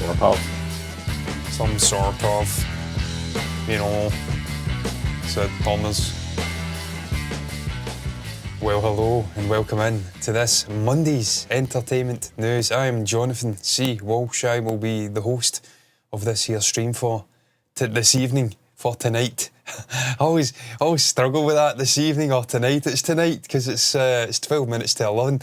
sort of. Some sort of, said Thomas. Well, hello and welcome in to this Monday's Entertainment News. I am Jonathan C. Walsh. I will be the host of this here stream for this evening, for tonight. I always struggle with that, this evening or tonight. It's tonight because it's 12 minutes to 11.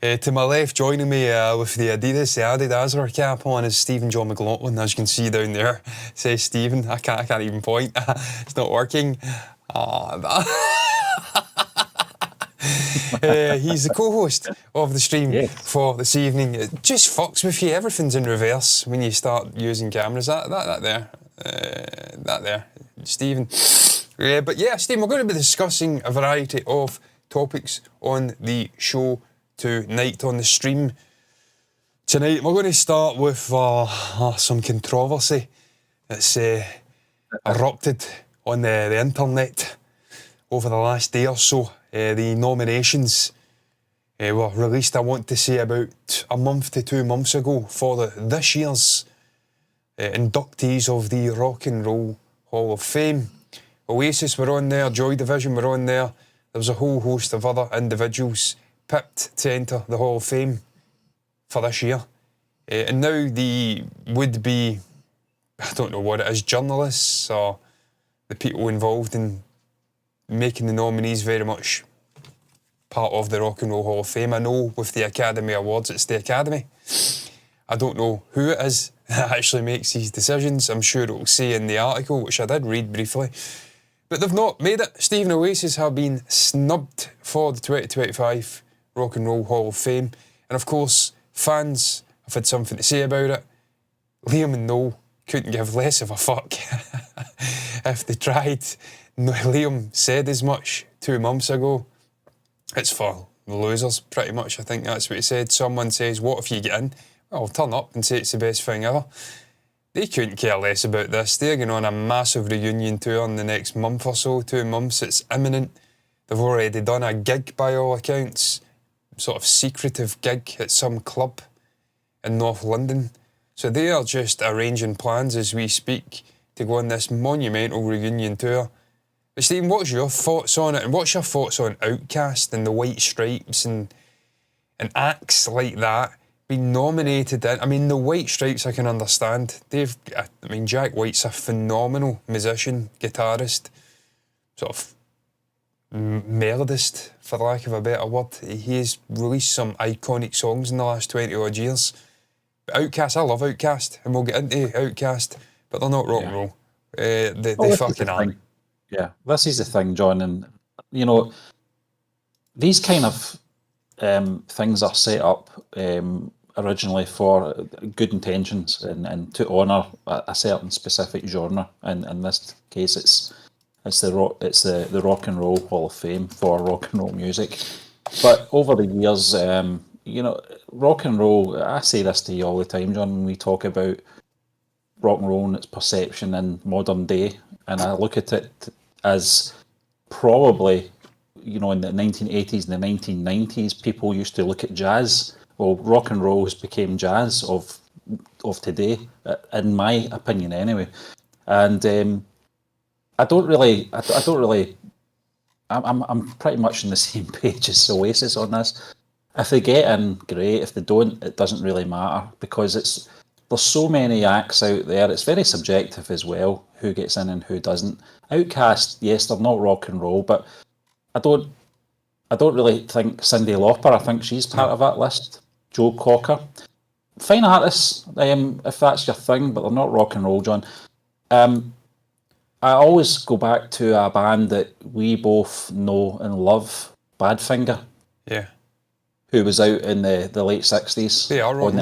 To my left, joining me with the Adidas cap on is Stephen John McLaughlin. As you can see down there, it says Stephen. I can't even point. It's not working. He's the co-host of the stream for this evening. It just fucks with you. Everything's in reverse when you start using cameras. That there, Stephen. But yeah, Stephen, we're going to be discussing a variety of topics on the show tonight, on the stream tonight. We're going to start with some controversy that's erupted on the internet over the last day or so. The nominations were released, I want to say, about a month to 2 months ago for this year's inductees of the Rock and Roll Hall of Fame. Oasis were on there, Joy Division were on there. There was a whole host of other individuals picked to enter the Hall of Fame for this year. And now the would-be, I don't know what it is, journalists or the people involved in making the nominees very much part of the Rock and Roll Hall of Fame. I know with the Academy Awards, it's the Academy. I don't know who it is that actually makes these decisions. I'm sure it'll say in the article, which I did read briefly. But they've not made it. Stephen, Oasis have been snubbed for the 2025 Rock and Roll Hall of Fame. And of course, fans have had something to say about it. Liam and Noel couldn't give less of a fuck if they tried. Liam said as much 2 months ago. It's for losers, pretty much. I think that's what he said. Someone says, what if you get in? Well, I'll turn up and say it's the best thing ever. They couldn't care less about this. They're going on a massive reunion tour in the next month or so, 2 months. It's imminent. They've already done a gig by all accounts, sort of secretive gig at some club in North London. So they are just arranging plans as we speak to go on this monumental reunion tour. But Stephen, what's your thoughts on it? And what's your thoughts on Outkast and the White Stripes and acts like that being nominated in? I mean, the White Stripes I can understand. Jack White's a phenomenal musician, guitarist, sort of melodist, for lack of a better word. He has released some iconic songs in the last 20 odd years. But Outkast, I love Outkast, and we'll get into Outkast, but they're not rock and roll. They fucking aren't. Yeah, this is the thing, John, and these kind of things are set up originally for good intentions and to honour a certain specific genre. And in this case, it's the Rock and Roll Hall of Fame for rock and roll music. But over the years, rock and roll. I say this to you all the time, John, when we talk about rock and roll and its perception in modern day, and I look at it as probably, in the 1980s and the 1990s, people used to look at jazz. Well, rock and roll has become jazz of today, in my opinion, anyway. And I'm pretty much on the same page as Oasis on this. If they get in, great. If they don't, it doesn't really matter, because there's so many acts out there. It's very subjective as well, who gets in and who doesn't. Outkast, yes, they're not rock and roll, but I don't really think Cyndi Lauper, I think she's part of that list. Joe Cocker. Fine artists, if that's your thing, but they're not rock and roll, John. I always go back to a band that we both know and love, Badfinger. Yeah. Who was out in the late 60s on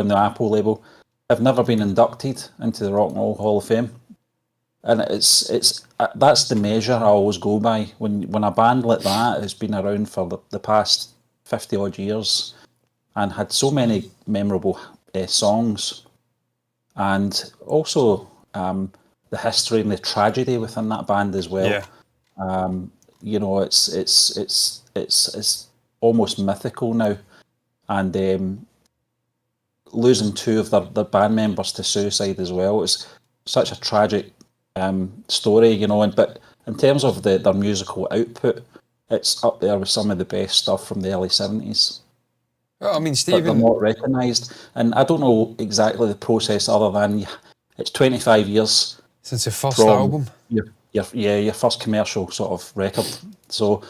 the Apple label. Have never been inducted into the Rock and Roll Hall of Fame. And it's that's the measure I always go by. When a band like that has been around for the past 50 odd years and had so many memorable songs, and also the history and the tragedy within that band as well. Yeah. It's almost mythical now, and losing two of their band members to suicide as well. It's such a tragic story, you know. But in terms of their musical output, it's up there with some of the best stuff from the early 70s. Well, I mean, But they're Stephen, not recognised. And I don't know exactly the process other than it's 25 years since the first from album. your first commercial sort of record. So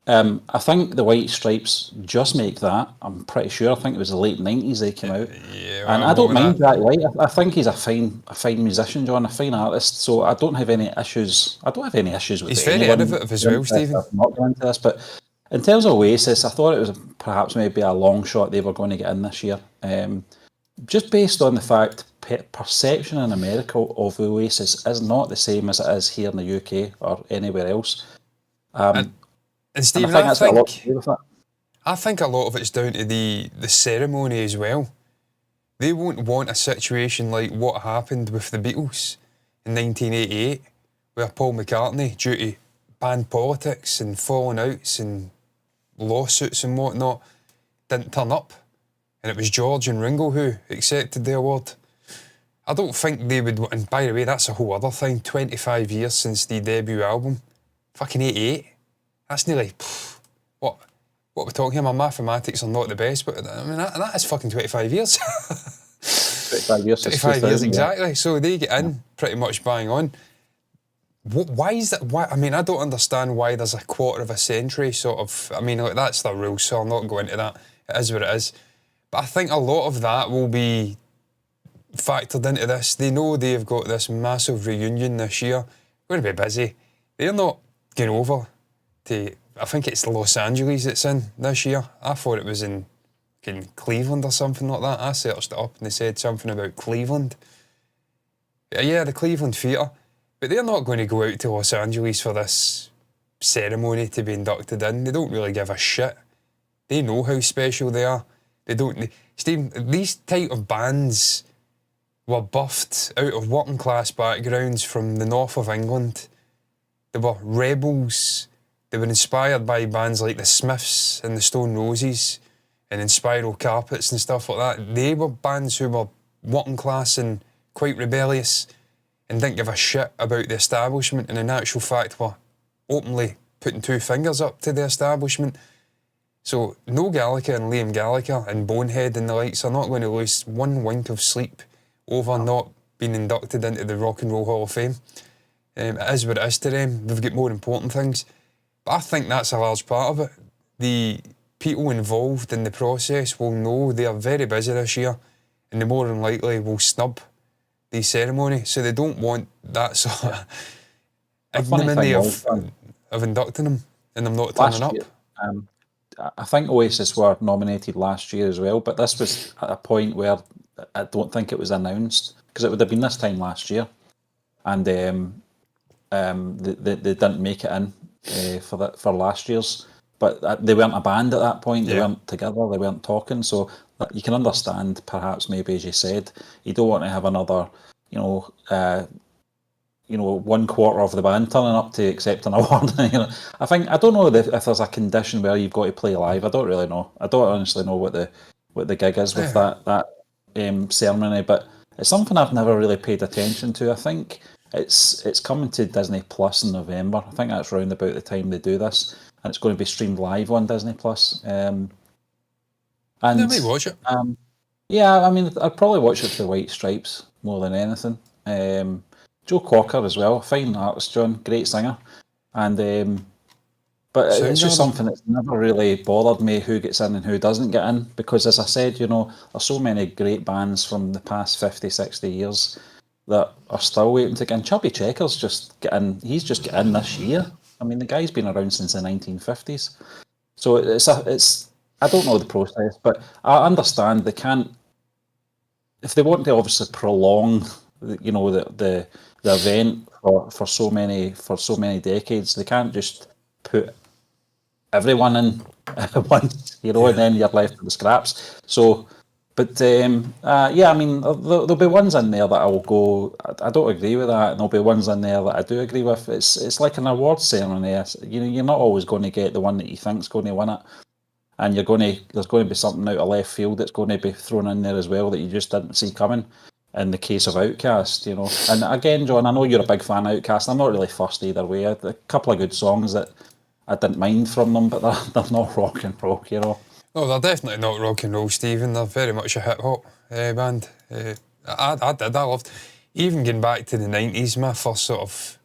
I think the White Stripes just make that. I'm pretty sure. I think it was the late 90s they came out. Yeah, And I don't mind Jack White. I think he's a fine musician, John, a fine artist. So I don't have any issues. I don't have any issues with He's very innovative as well, Stephen. I'm not going into this, but in terms of Oasis, I thought it was perhaps maybe a long shot they were going to get in this year. Just based on the fact perception in America of Oasis is not the same as it is here in the UK or anywhere else. And Stephen, I think a lot of it's down to the ceremony as well. They won't want a situation like what happened with the Beatles in 1988, where Paul McCartney, due to band politics and falling outs and lawsuits and whatnot, didn't turn up. And it was George and Ringo who accepted the award. I don't think they would, and by the way, that's a whole other thing, 25 years since the debut album. Fucking 88. That's nearly, what we're talking here, my mathematics are not the best, but I mean, that is fucking 25 years. 25 years. 25 years, exactly. So they get in pretty much bang on. Why is that? Why? I mean, I don't understand why there's a quarter of a century sort of. I mean, like, that's the rule, so I'll not go into that. It is what it is. But I think a lot of that will be factored into this. They know they've got this massive reunion this year. Going to be busy. They're not going over to. I think it's Los Angeles it's in this year. I thought it was in Cleveland or something like that. I searched it up and they said something about Cleveland. Yeah, the Cleveland Theatre. But they're not going to go out to Los Angeles for this ceremony to be inducted in. They don't really give a shit. They know how special they are. They don't... Steve, these type of bands were buffed out of working class backgrounds from the north of England. They were rebels. They were inspired by bands like the Smiths and the Stone Roses and in Spiral Carpets and stuff like that. They were bands who were working class and quite rebellious and didn't give a shit about the establishment, and in actual fact were openly putting two fingers up to the establishment. So Noel Gallagher and Liam Gallagher and Bonehead and the likes are not going to lose one wink of sleep over not being inducted into the Rock and Roll Hall of Fame. It is what it is to them. They've got more important things. But I think that's a large part of it. The people involved in the process will know they are very busy this year, and they more than likely will snub the ceremony, so they don't want that sort of ignominy of inducting them and them not turning up. I think Oasis were nominated last year as well, but this was at a point where I don't think it was announced, because it would have been this time last year, and they didn't make it in for last year's. But they weren't a band at that point. They weren't together. They weren't talking. So you can understand, perhaps, maybe as you said, you don't want to have another, 1/4 of the band turning up to accept an award. I don't know if there's a condition where you've got to play live. I don't really know. I don't honestly know what the gig is with that ceremony. But it's something I've never really paid attention to. I think it's coming to Disney Plus in November. I think that's round about the time they do this. And it's going to be streamed live on Disney Plus. And I may watch it. Yeah, I mean, I'd probably watch it for the White Stripes more than anything. Joe Cocker as well, fine artist, John, great singer. And but it's just something that's never really bothered me who gets in and who doesn't get in, because as I said, there's so many great bands from the past 50, 60 years that are still waiting to get in. Chubby Checker's just get in. He's just get in this year. I mean, the guy's been around since the 1950s. So it's I don't know the process, but I understand they can't, if they want to obviously prolong the event for so many decades, they can't just put everyone in once, and then you're left with the scraps. So, but I mean, there'll be ones in there that I will go, I don't agree with that, and there'll be ones in there that I do agree with. It's like an awards ceremony. You're not always going to get the one that you think's going to win it. and there's going to be something out of left field that's going to be thrown in there as well that you just didn't see coming. In the case of Outcast, and again, John, I know you're a big fan of Outcast. I'm not really fussed either way. A couple of good songs that I didn't mind from them, but they're not rock and roll, No, they're definitely not rock and roll, Stephen. They're very much a hip hop band. I loved, even getting back to the 90s, my first sort of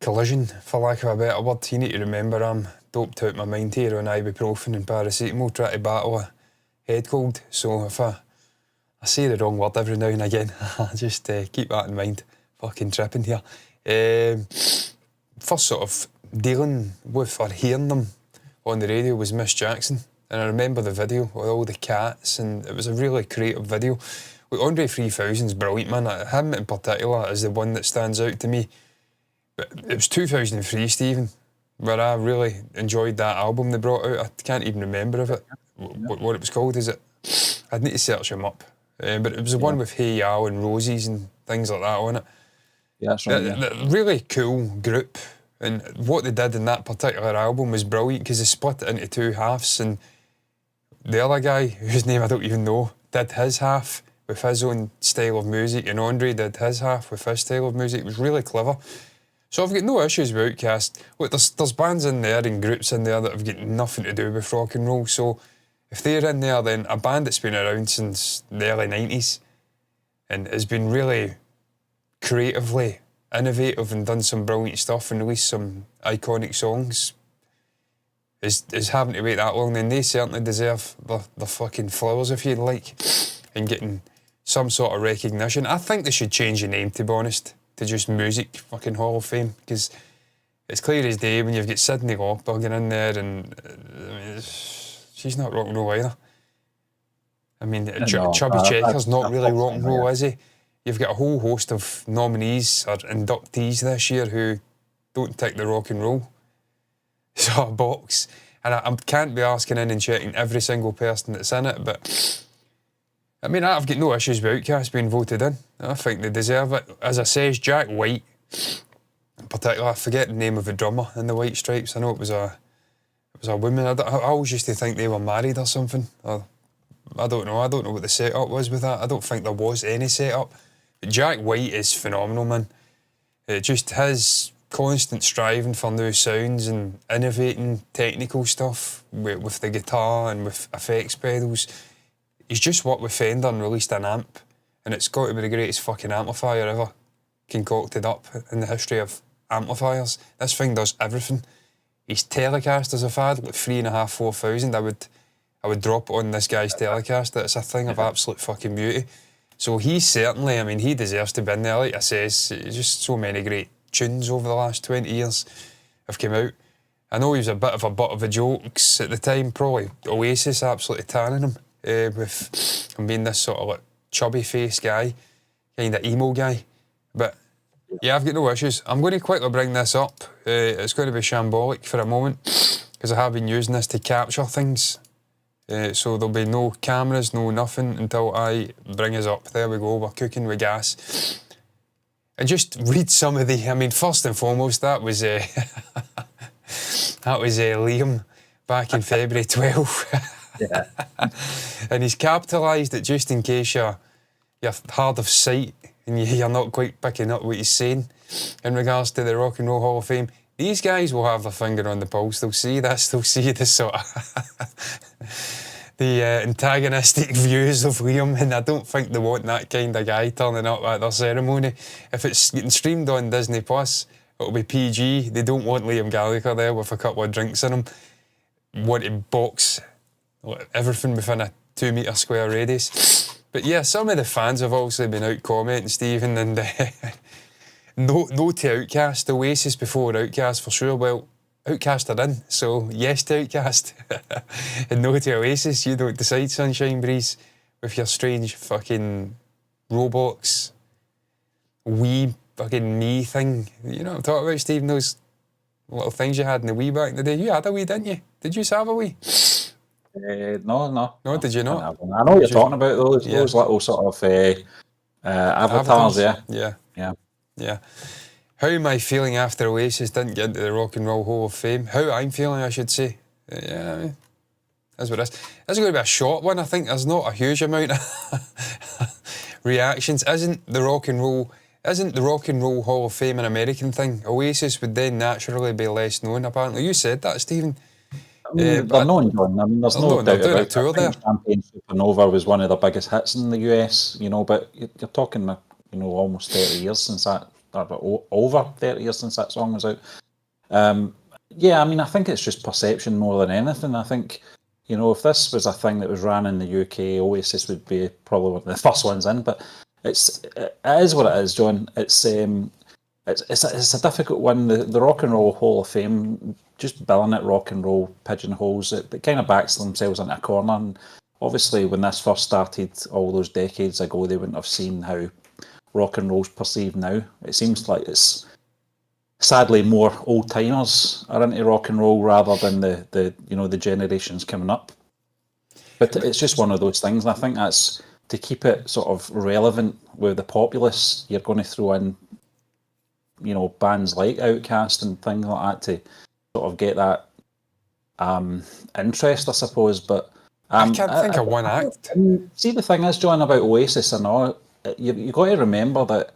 collision, for lack of a better word. You need to remember I'm doped out my mind here on ibuprofen and paracetamol trying to battle a head cold. So if I say the wrong word every now and again, just keep that in mind. Fucking tripping here. First sort of dealing with or hearing them on the radio was Miss Jackson. And I remember the video with all the cats, and it was a really creative video. With Andre 3000's brilliant, man. Him in particular is the one that stands out to me. But it was 2003, Stephen, where I really enjoyed that album they brought out. I can't even remember of it, what it was called. I'd need to search him up. But it was the one with Hey Ya and Roses and things like that on it. Yeah, that's right. Really cool group. And what they did in that particular album was brilliant because they split it into two halves, and the other guy, whose name I don't even know, did his half with his own style of music, and Andre did his half with his style of music. It was really clever. So I've got no issues with Outcast. Look, there's bands in there and groups in there that have got nothing to do with rock and roll, so if they're in there, then a band that's been around since the early 90s and has been really creatively innovative and done some brilliant stuff and released some iconic songs is having to wait that long, then they certainly deserve the fucking flowers, if you like, and getting some sort of recognition. I think they should change the name, to be honest, to just Music fucking Hall of Fame, because it's clear as day when you've got Sydney Lauper in there, and she's not rock and roll either. I mean, Chubby Checker's not really rock and roll, is he? You've got a whole host of nominees or inductees this year who don't tick the rock and roll sort of box. And I can't be asking in and checking every single person that's in it, but I mean, I've got no issues with Outcast being voted in. I think they deserve it. As I says, Jack White, in particular, I forget the name of the drummer in the White Stripes. I know it was a woman. I always used to think they were married or something. I don't know. I don't know what the setup was with that. I don't think there was any setup. But Jack White is phenomenal, man. Just his constant striving for new sounds and innovating technical stuff with the guitar and with effects pedals. He's just worked with Fender and released an amp, and it's got to be the greatest fucking amplifier ever concocted up in the history of amplifiers. This thing does everything. His Telecasters I've had, like 3,500, 4,000. I would drop on this guy's Telecaster. It's a thing of absolute fucking beauty. So he certainly, I mean, he deserves to be in there. Like I says, just so many great tunes over the last 20 years have come out. I know he was a bit of a butt of the jokes at the time, probably Oasis absolutely tanning him with him being this sort of like chubby face guy, kind of emo guy. But yeah, I've got no issues. I'm going to quickly bring this up. It's going to be shambolic for a moment because I have been using this to capture things. So there'll be no cameras, no nothing until I bring us up. There we go, we're cooking with gas. And just read some of the, I mean, first and foremost, that was Liam back in February 12. Yeah. And he's capitalised it just in case you're hard of sight and you're not quite picking up what he's saying in regards to the Rock and Roll Hall of Fame. These guys will have their finger on the pulse. They'll see this. They'll see the sort of the antagonistic views of Liam, and I don't think they want that kind of guy turning up at their ceremony. If it's getting streamed on Disney Plus, it'll be PG. They don't want Liam Gallagher there with a couple of drinks in him. Want to box everything within a 2 metre square radius. But yeah, some of the fans have obviously been out commenting, Stephen, and no to Outcast. Oasis before Outcast for sure. Well, Outcast are in, so yes to Outcast. And no to Oasis. You don't decide, Sunshine Breeze, with your strange fucking Roblox Wii fucking me thing. You know what I'm talking about, Stephen? Those little things you had in the Wii back in the day. You had a Wii, didn't you? Did you have a Wii? No. No, did you not? I know what you're talking about, those little sort of avatars, Yeah. How am I feeling after Oasis didn't get into the Rock and Roll Hall of Fame? How I'm feeling, I should say. Yeah, That's what it is. This is going to be a short one. I think there's not a huge amount of reactions. Isn't the Rock and Roll Hall of Fame an American thing? Oasis would then naturally be less known, apparently. You said that, Stephen. I mean, they're known, John. I mean, there's no doubt about it. I think Champagne Supernova was one of the biggest hits in the US, you know, but you're talking, you know, almost 30 years since that, or over 30 years since that song was out. Yeah, I mean, I think it's just perception more than anything. I think, you know, if this was a thing that was ran in the UK, Oasis would be probably one of the first ones in, but it is what it is, John. It's a difficult one. The Rock and Roll Hall of Fame, just billing it rock and roll pigeonholes, it kind of backs themselves into a corner. And obviously, when this first started all those decades ago, they wouldn't have seen how rock and roll's perceived now. It seems like it's sadly more old timers are into rock and roll rather than the generations coming up. But it's just one of those things, and I think that's to keep it sort of relevant with the populace. You're going to throw in, you know, bands like Outcast and things like that to sort of get that interest, I suppose. But I can't think of one act. See, the thing is, John, about Oasis and all, you got to remember that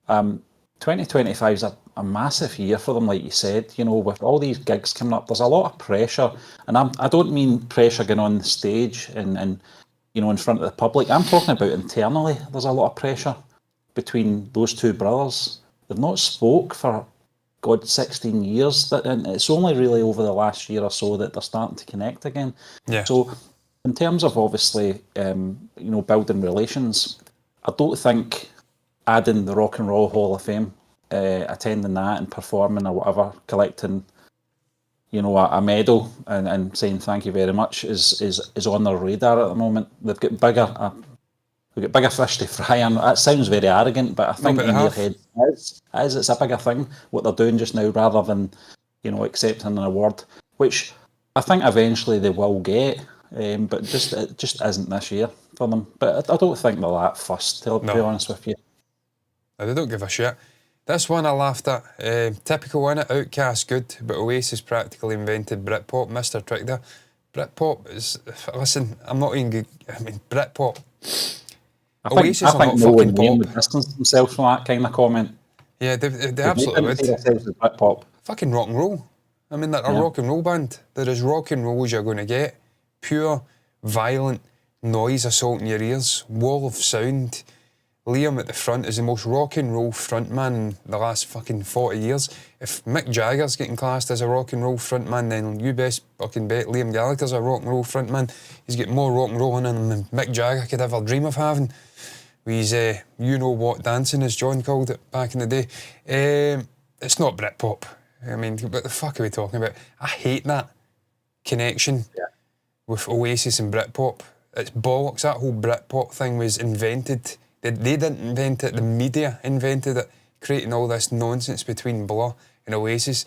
2025 is a massive year for them, like you said. You know, with all these gigs coming up, there's a lot of pressure, and I don't mean pressure going on the stage and you know, in front of the public. I'm talking about internally. There's a lot of pressure between those two brothers. They've not spoke for, God, 16 years. And it's only really over the last year or so that they're starting to connect again. Yeah. So in terms of obviously, you know, building relations, I don't think adding the Rock and Roll Hall of Fame, attending that and performing or whatever, collecting, you know, a medal and saying thank you very much is on their radar at the moment. They've got bigger fish to fry, and that sounds very arrogant, but I think in your head it's a bigger thing what they're doing just now rather than, you know, accepting an award, which I think eventually they will get, but it just isn't this year for them. But I don't think they're that fussed, to be honest with you. No, they don't give a shit. This one I laughed at. Typical one, Outcast good, but Oasis practically invented Britpop. Mr. Trick there. Britpop is... Listen, I'm not even good. I mean, Britpop. Oasis are not fucking pop. Would distance themselves from that kind of comment. Yeah, they absolutely would. Britpop. Fucking rock and roll. I mean, they're a rock and roll band. They're as rock and roll as you're going to get. Pure, violent noise assaulting your ears. Wall of sound. Liam at the front is the most rock and roll frontman in the last fucking 40 years. If Mick Jagger's getting classed as a rock and roll frontman, then you best fucking bet Liam Gallagher's a rock and roll frontman. He's got more rock and roll in him than Mick Jagger could ever dream of having. He's you-know-what dancing, as John called it back in the day. It's not Britpop. I mean, what the fuck are we talking about? I hate that connection with Oasis and Britpop. It's bollocks. That whole Britpop thing was invented. They didn't invent it, the media invented it, creating all this nonsense between Blur and Oasis.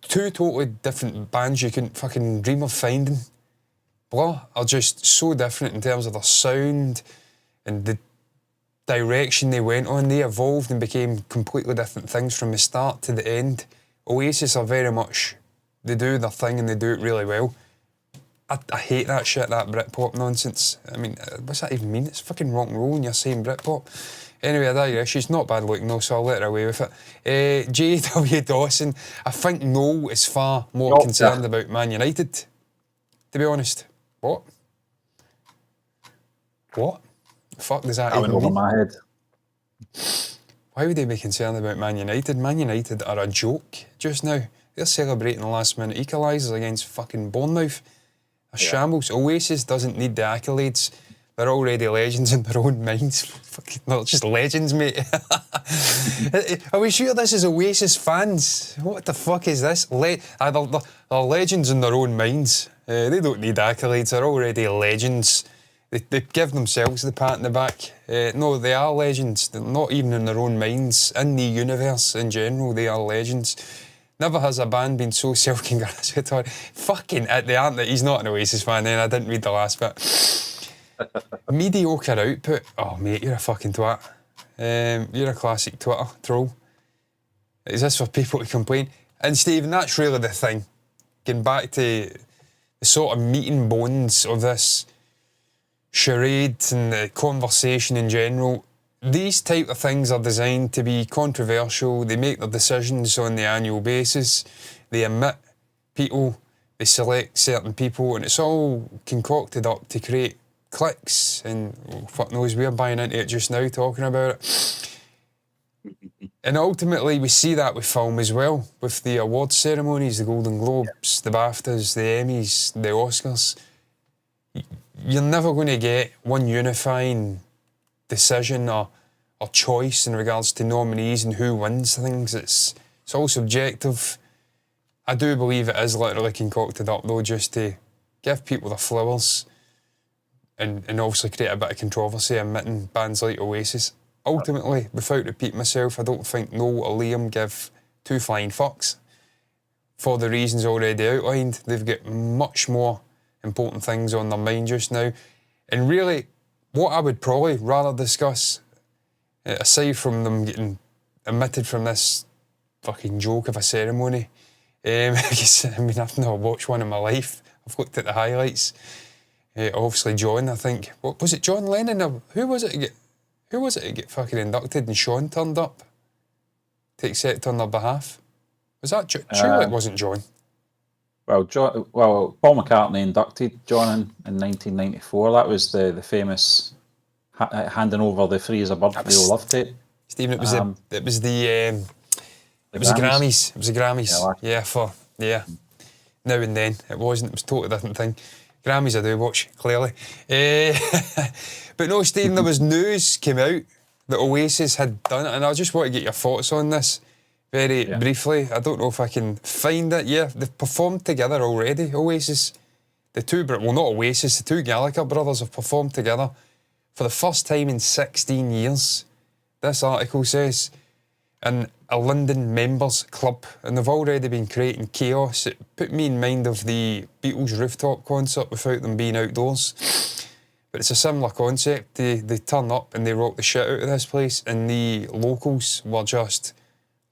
Two totally different bands you couldn't fucking dream of finding. Blur are just so different in terms of their sound and the direction they went on. They evolved and became completely different things from the start to the end. Oasis are very much, they do their thing and they do it really well. I hate that shit, that Britpop nonsense. I mean, what's that even mean? It's fucking rock and roll and you're saying Britpop. Anyway, I digress. She's not bad looking though, so I'll let her away with it. J.W. Dawson, I think Noel is far more concerned about Man United, to be honest. What? The fuck does that even mean? Over my head. Why would they be concerned about Man United? Man United are a joke just now. They're celebrating the last minute equalisers against fucking Bournemouth. A shambles. Oasis doesn't need the accolades. They're already legends in their own minds. Fucking, they're just legends, mate. Are we sure this is Oasis fans? What the fuck is this? They're legends in their own minds. They don't need accolades. They're already legends. They give themselves the pat in the back. No, they are legends. They're not even in their own minds. In the universe in general, they are legends. Never has a band been so self-congratulatory. Fucking it, they aren't. He's not an Oasis fan then. I didn't read the last bit. Mediocre output. Oh, mate, you're a fucking twat. You're a classic Twitter troll. Is this for people to complain? And Stephen, that's really the thing. Getting back to sort of meat and bones of this charade and the conversation in general. These type of things are designed to be controversial. They make their decisions on the annual basis. They omit people. They select certain people, and it's all concocted up to create clicks. And fuck knows, we're buying into it just now, talking about it. And ultimately, we see that with film as well, with the awards ceremonies, the Golden Globes, the BAFTAs, the Emmys, the Oscars. You're never going to get one unifying decision or choice in regards to nominees and who wins things. It's all subjective. I do believe it is literally concocted up, though, just to give people the flowers and obviously create a bit of controversy, omitting bands like Oasis. Ultimately, without repeating myself, I don't think Noel or Liam give two flying fucks for the reasons already outlined. They've got much more important things on their mind just now. And really, what I would probably rather discuss, aside from them getting omitted from this fucking joke of a ceremony, I've never watched one in my life. I've looked at the highlights. Obviously, John, I think, what was it, John Lennon? Or who was it to get fucking inducted, and Sean turned up to accept on their behalf? Was that surely it wasn't John? Well, Paul McCartney inducted John in 1994. That was the famous handing over the Free as a Bird Radio love tape. Stephen, it was the Grammys. It was the Grammys. Now and then. It wasn't. It was a totally different thing. Grammys I do watch, clearly. But no, Stephen, there was news came out that Oasis had done it, and I just want to get your thoughts on this very briefly. I don't know if I can find it. Yeah, they've performed together already, Oasis. The two Gallagher brothers have performed together for the first time in 16 years, this article says, in a London members club, and they've already been creating chaos. It put me in mind of the Beatles rooftop concert without them being outdoors. But it's a similar concept. They turn up and they rock the shit out of this place, and the locals were just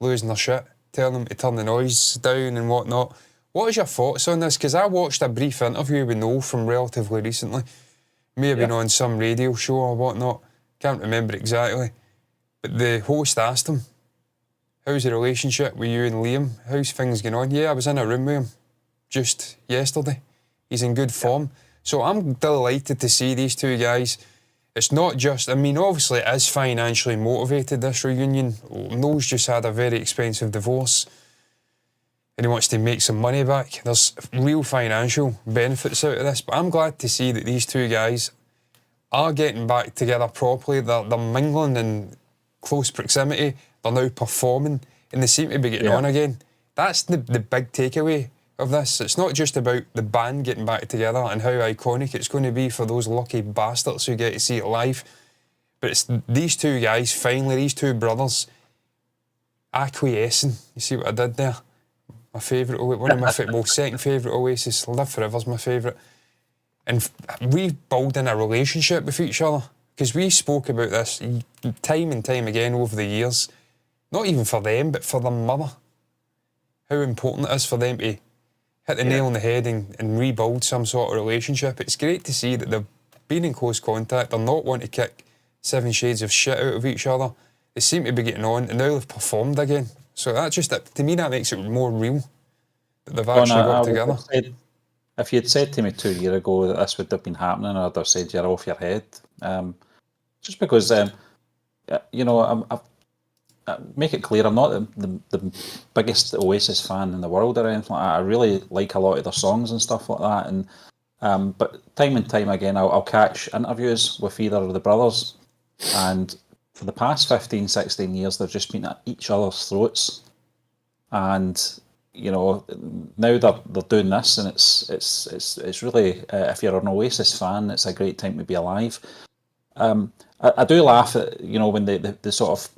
losing their shit, telling them to turn the noise down and whatnot. What is your thoughts on this? Because I watched a brief interview with Noel from relatively recently. May have been on some radio show or whatnot. Can't remember exactly. But the host asked him, how's the relationship with you and Liam? How's things going on? Yeah, I was in a room with him just yesterday. He's in good form. So I'm delighted to see these two guys. It's not just, I mean, obviously it is financially motivated, this reunion. Noel's just had a very expensive divorce and he wants to make some money back. There's real financial benefits out of this, but I'm glad to see that these two guys are getting back together properly. They're mingling in close proximity. They're now performing and they seem to be getting on again. That's the big takeaway of this. It's not just about the band getting back together and how iconic it's going to be for those lucky bastards who get to see it live, but it's these two guys, finally, these two brothers, acquiescing. You see what I did there? My favourite, one of my second favourite Oasis, Live Forever's my favourite. And rebuilding a relationship with each other, because we spoke about this time and time again over the years, not even for them, but for their mother. How important it is for them to hit the nail on the head and rebuild some sort of relationship. It's great to see that they've been in close contact. They're not wanting to kick 7 shades of shit out of each other. They seem to be getting on, and now they've performed again. So that just, to me, that makes it more real that they've actually got together. If you'd said to me 2 years ago that this would have been happening, I'd have said you're off your head. Just because, make it clear, I'm not the biggest Oasis fan in the world or anything like that. I really like a lot of their songs and stuff like that. And but time and time again, I'll catch interviews with either of the brothers, and for the past 15, 16 years, they've just been at each other's throats. And now they're doing this, and it's really, if you're an Oasis fan, it's a great time to be alive. I do laugh at when they sort of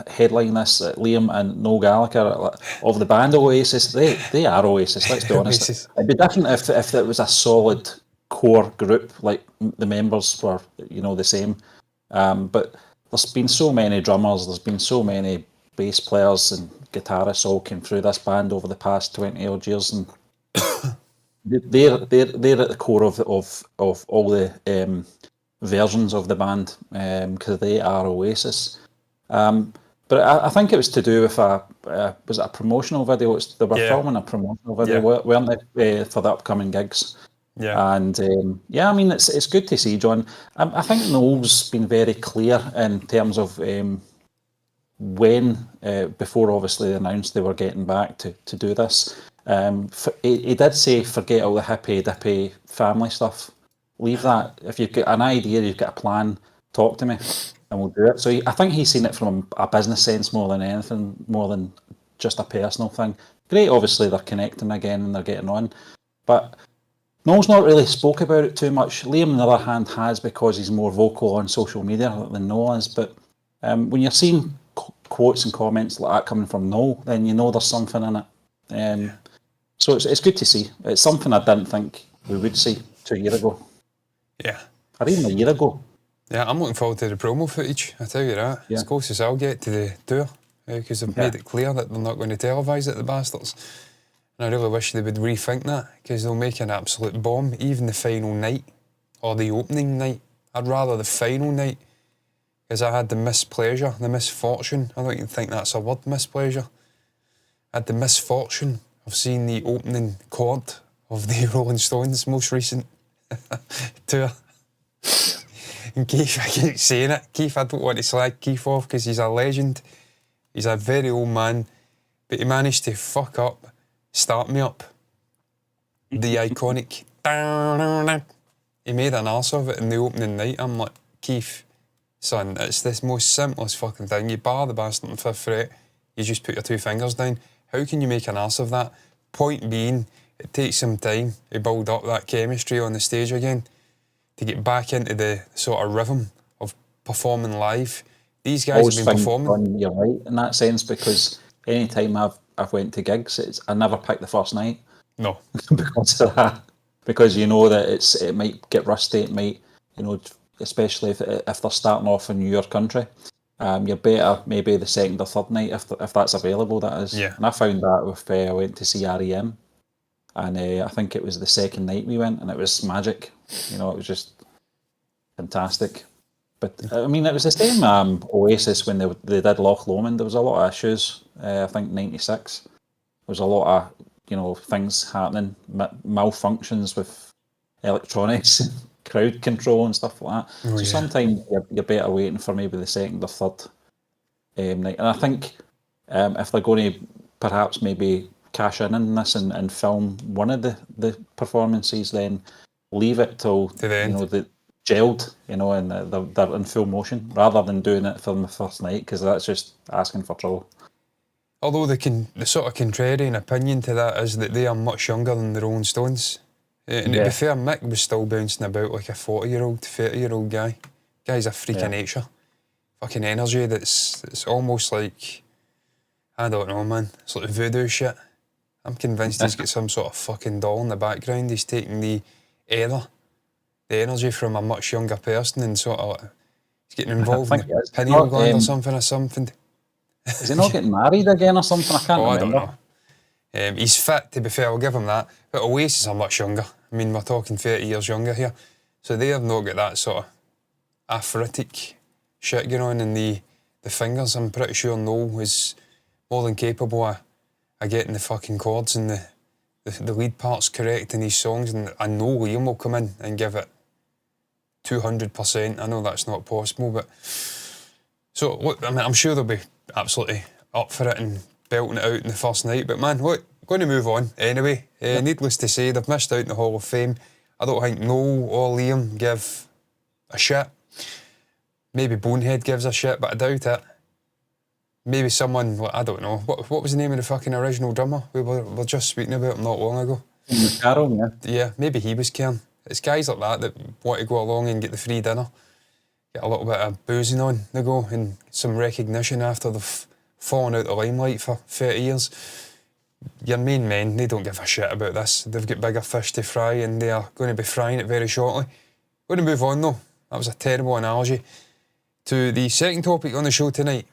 headline this, Liam and Noel Gallagher of the band Oasis. They are Oasis, let's be honest. It'd be different if it was a solid core group, like the members were the same, but there's been so many drummers, there's been so many bass players and guitarists all came through this band over the past 20 odd years, and they're at the core of all the versions of the band, because they are Oasis. But I think it was to do with was it a promotional video? They were filming a promotional video, weren't they, for the upcoming gigs? Yeah. And I mean, it's good to see, John. I think Noel's been very clear in terms of when, before obviously they announced they were getting back to do this. He did say, forget all the hippy dippy family stuff. Leave that. If you've got an idea, you've got a plan, talk to me and we'll do it. So I think he's seen it from a business sense more than anything, more than just a personal thing. Great, obviously they're connecting again and they're getting on. But Noel's not really spoke about it too much. Liam, on the other hand, has, because he's more vocal on social media than Noel is. But when you're seeing quotes and comments like that coming from Noel, then you know there's something in it. So it's good to see. It's something I didn't think we would see 2 years ago. Yeah. Or even a year ago. Yeah, I'm looking forward to the promo footage, I tell you that. As close as I'll get to the tour, because they've made it clear that they're not going to televise it, the bastards. And I really wish they would rethink that, because they'll make an absolute bomb, even the final night, or the opening night. I'd rather the final night, because I had the mispleasure, the misfortune, I don't even think that's a word, mispleasure. I had the misfortune of seeing the opening chord of the Rolling Stones' most recent tour. And Keith, I keep saying it, Keith, I don't want to slag Keith off because he's a legend. He's a very old man, but he managed to fuck up Start Me Up. The iconic. He made an arse of it in the opening night. I'm like, Keith, son, it's this most simplest fucking thing. You bar the bastard on 5th fret, you just put your 2 fingers down. How can you make an arse of that? Point being, it takes some time to build up that chemistry on the stage again, to get back into the sort of rhythm of performing live. These guys have been performing. You're right in that sense, because any time I've went to gigs, I never pick the first night. No. Because of that. Because you know that it might get rusty, it might, especially if they're starting off in your country. You're better maybe the second or third night if that's available, that is. Yeah. And I found that with I went to see REM, and I think it was the second night we went, and it was magic. It was just fantastic. But I mean, it was the same Oasis when they did Loch Lomond. There was a lot of issues. I think '96. There was a lot of things happening, malfunctions with electronics, crowd control and stuff like that. Sometimes you're better waiting for maybe the second or third night. And I think if they're going to perhaps maybe cash in this and film one of the performances, then leave it till the gelled, and they're in full motion, rather than doing it for the first night, because that's just asking for trouble. Although the sort of contrarian opinion to that is that they are much younger than the Rolling Stones. And to be fair, Mick was still bouncing about like a 40-year-old, 30-year-old guy. Guy's a freak of nature. Fucking energy it's almost like, I don't know, man. It's like voodoo shit. I'm convinced he's got some sort of fucking doll in the background. He's taking the energy from a much younger person and sort of he's getting involved in the pineal gland or something. Is he not getting married again or something? I can't remember. I don't know. He's fit, to be fair, I'll give him that. But Oasis are much younger. I mean, we're talking 30 years younger here. So they have not got that sort of arthritic shit going on in the fingers. I'm pretty sure Noel is more than capable of getting the fucking chords and the lead parts correct in these songs. And I know Liam will come in and give it 200%. I know that's not possible, but... So, look, I mean, I'm sure they'll be absolutely up for it and belting it out in the first night. But man, look, going to move on anyway. Needless to say, they've missed out in the Hall of Fame. I don't think Noel or Liam give a shit. Maybe Bonehead gives a shit, but I doubt it. Maybe someone, I don't know, what was the name of the fucking original drummer? We were just speaking about him not long ago. Carol, yeah. Yeah, maybe he was caring. It's guys like that want to go along and get the free dinner, get a little bit of boozing on the go and some recognition after they've fallen out the limelight for 30 years. Your main men, they don't give a shit about this. They've got bigger fish to fry and they are going to be frying it very shortly. Going to move on though. That was a terrible analogy. To the second topic on the show tonight.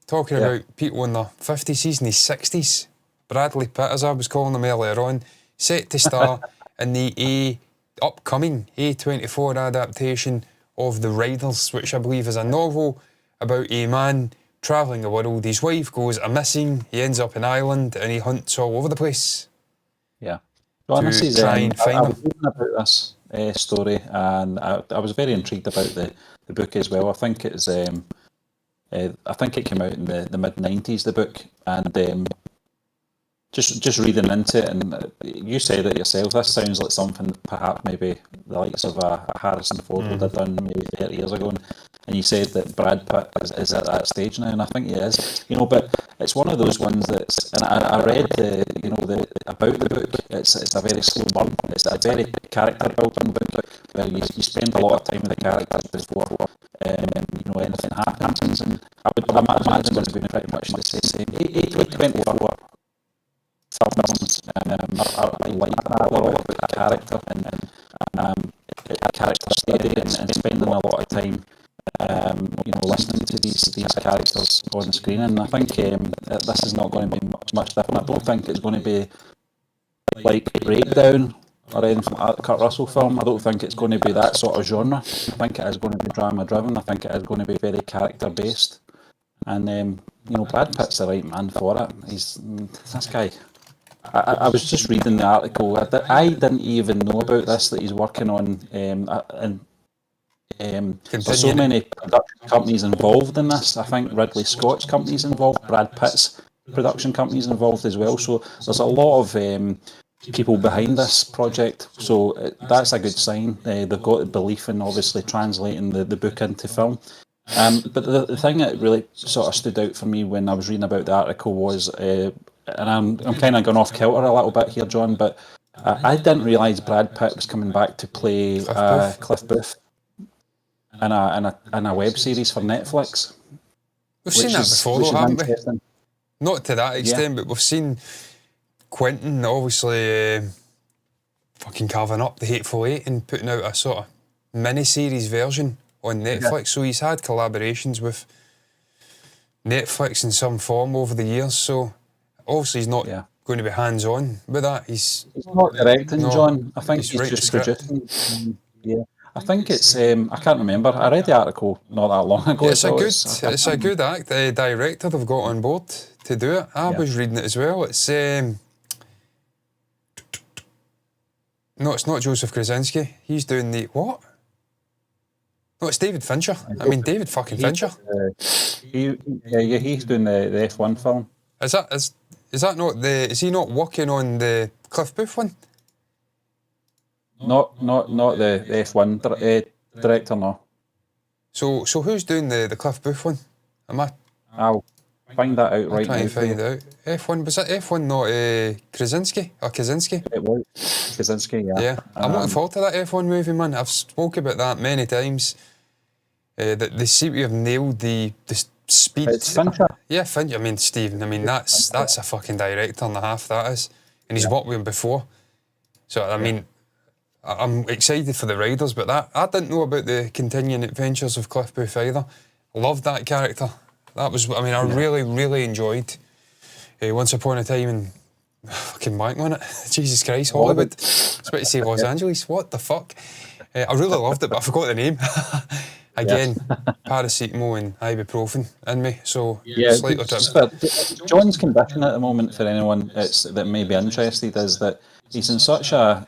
Talking about people in their 50s, in his 60s. Bradley Pitt, as I was calling him earlier on, set to star in the upcoming A24 adaptation of The Riders, which I believe is a novel about a man travelling the world. His wife goes a-missing, he ends up in Ireland, and he hunts all over the place. Yeah. Well, to try and find I them. was reading about this story, and I was very intrigued about the book as well. I think it's I think it came out in the mid-90s, the book, and just reading into it, and you said it yourself, this sounds like something that perhaps maybe the likes of a Harrison Ford would have done maybe 30 years ago, and you said that Brad Pitt is at that stage now, and I think he is, but it's one of those ones that's, and I read about the book, it's a very slow burn, it's a very character building book, where you spend a lot of time with the characters before anything happens, and I would imagine it's been pretty much the same. 8-24 films I like that. They're all about the character and character study and spending a lot of time listening to these characters on the screen, and I think this is not going to be much different. I don't think it's going to be like Breakdown or anything from a Kurt Russell film. I don't think it's going to be that sort of genre. I think it is going to be drama driven. I think it is going to be very character based, and Brad Pitt's the right man for it. He's this guy. I was just reading the article. I didn't even know about this, that he's working on, and there's so many production companies involved in this. I think Ridley Scott's company's involved, Brad Pitt's production company's involved as well. So there's a lot of people behind this project. So that's a good sign. They've got belief in obviously translating the book into film. But the thing that really sort of stood out for me when I was reading about the article was, and I'm kind of going off kilter a little bit here, John, but I didn't realise Brad Pitt was coming back to play Cliff Booth in a web series for Netflix. We've seen that before, though, haven't we? Not to that extent, but we've seen Quentin obviously fucking carving up the Hateful Eight and putting out a sort of mini-series version on Netflix. Yeah. So he's had collaborations with Netflix in some form over the years. So obviously he's not going to be hands-on with that. He's not directing, John. I think he's just producing. Yeah. I think it's, I can't remember. I read the article not that long ago. It's a good act. The director they've got on board to do it. I was reading it as well. It's no, it's not Joseph Krasinski. He's doing the what? No, it's David Fincher. I mean, David fucking Fincher. He's doing the F1 film. Is that not the? Is he not working on the Cliff Booth one? Not the F1 director, no. So who's doing the Cliff Booth one? I'll find that out right now. Trying to find out. F1, was that F1 not Krasinski or Kaczynski? It was Kaczynski, yeah. Yeah, I'm looking forward to that F1 movie, man. I've spoke about that many times. That they seem to have nailed the speed. It's Fincher. Yeah, Fincher. I mean, Stephen. I mean, that's a fucking director and a half. That is, and he's worked with him before. So I mean, I'm excited for the Riders, but that I didn't know about the continuing adventures of Cliff Booth either. Loved that character. That was. I mean, I really enjoyed Once Upon a Time in fucking blank on it. Jesus Christ, Hollywood. I was about to say Los Angeles. What the fuck? I really loved it, but I forgot the name. Again, paracetamol and ibuprofen in me, so slightly John's condition at the moment, for anyone that may be interested, is that he's in such a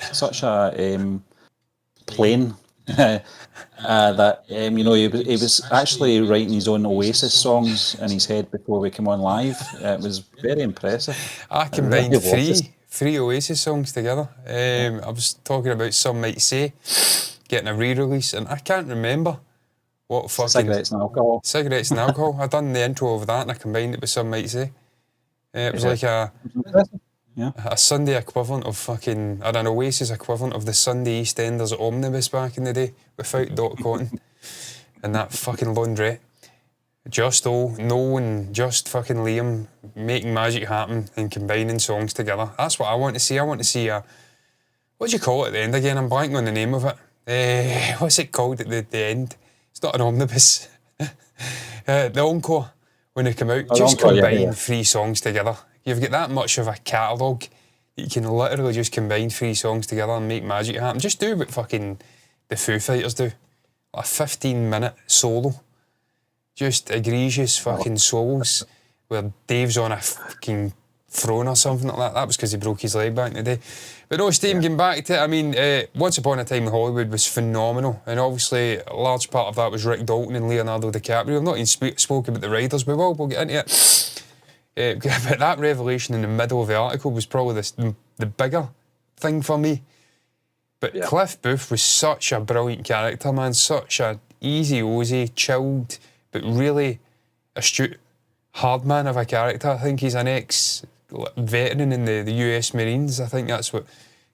plane that he was actually writing his own Oasis songs in his head before we came on live. It was very impressive. I combined three Oasis songs together. I was talking about Some Might Say getting a re-release, and I can't remember what fucking... Cigarettes and Alcohol. Cigarettes and Alcohol. I done the intro of that and I combined it with Some Might Say. It was like a Sunday equivalent of fucking... I don't know, Oasis equivalent of the Sunday EastEnders omnibus back in the day without Dot Cotton and that fucking laundrette. Just Noel and just fucking Liam making magic happen and combining songs together. That's what I want to see. I want to see what do you call it at the end again? I'm blanking on the name of it. What's it called at the end? It's not an omnibus. The encore, when they come out, just combine 3 songs together. You've got that much of a catalogue You can literally just combine 3 songs together and make magic happen. Just do what fucking the Foo Fighters do. A 15-minute solo. Just egregious fucking solos where Dave's on a fucking throne or something like that. That was because he broke his leg back in the day. But no, Steve, getting back to it, I mean, Once Upon a Time in Hollywood was phenomenal, and obviously a large part of that was Rick Dalton and Leonardo DiCaprio. I've not even spoken about the writers, but we'll get into it. But that revelation in the middle of the article was probably the bigger thing for me. But Cliff Booth was such a brilliant character, man, such a easy-ozy, chilled, but really astute, hard man of a character. I think he's an ex-veteran in the US Marines. I think that's what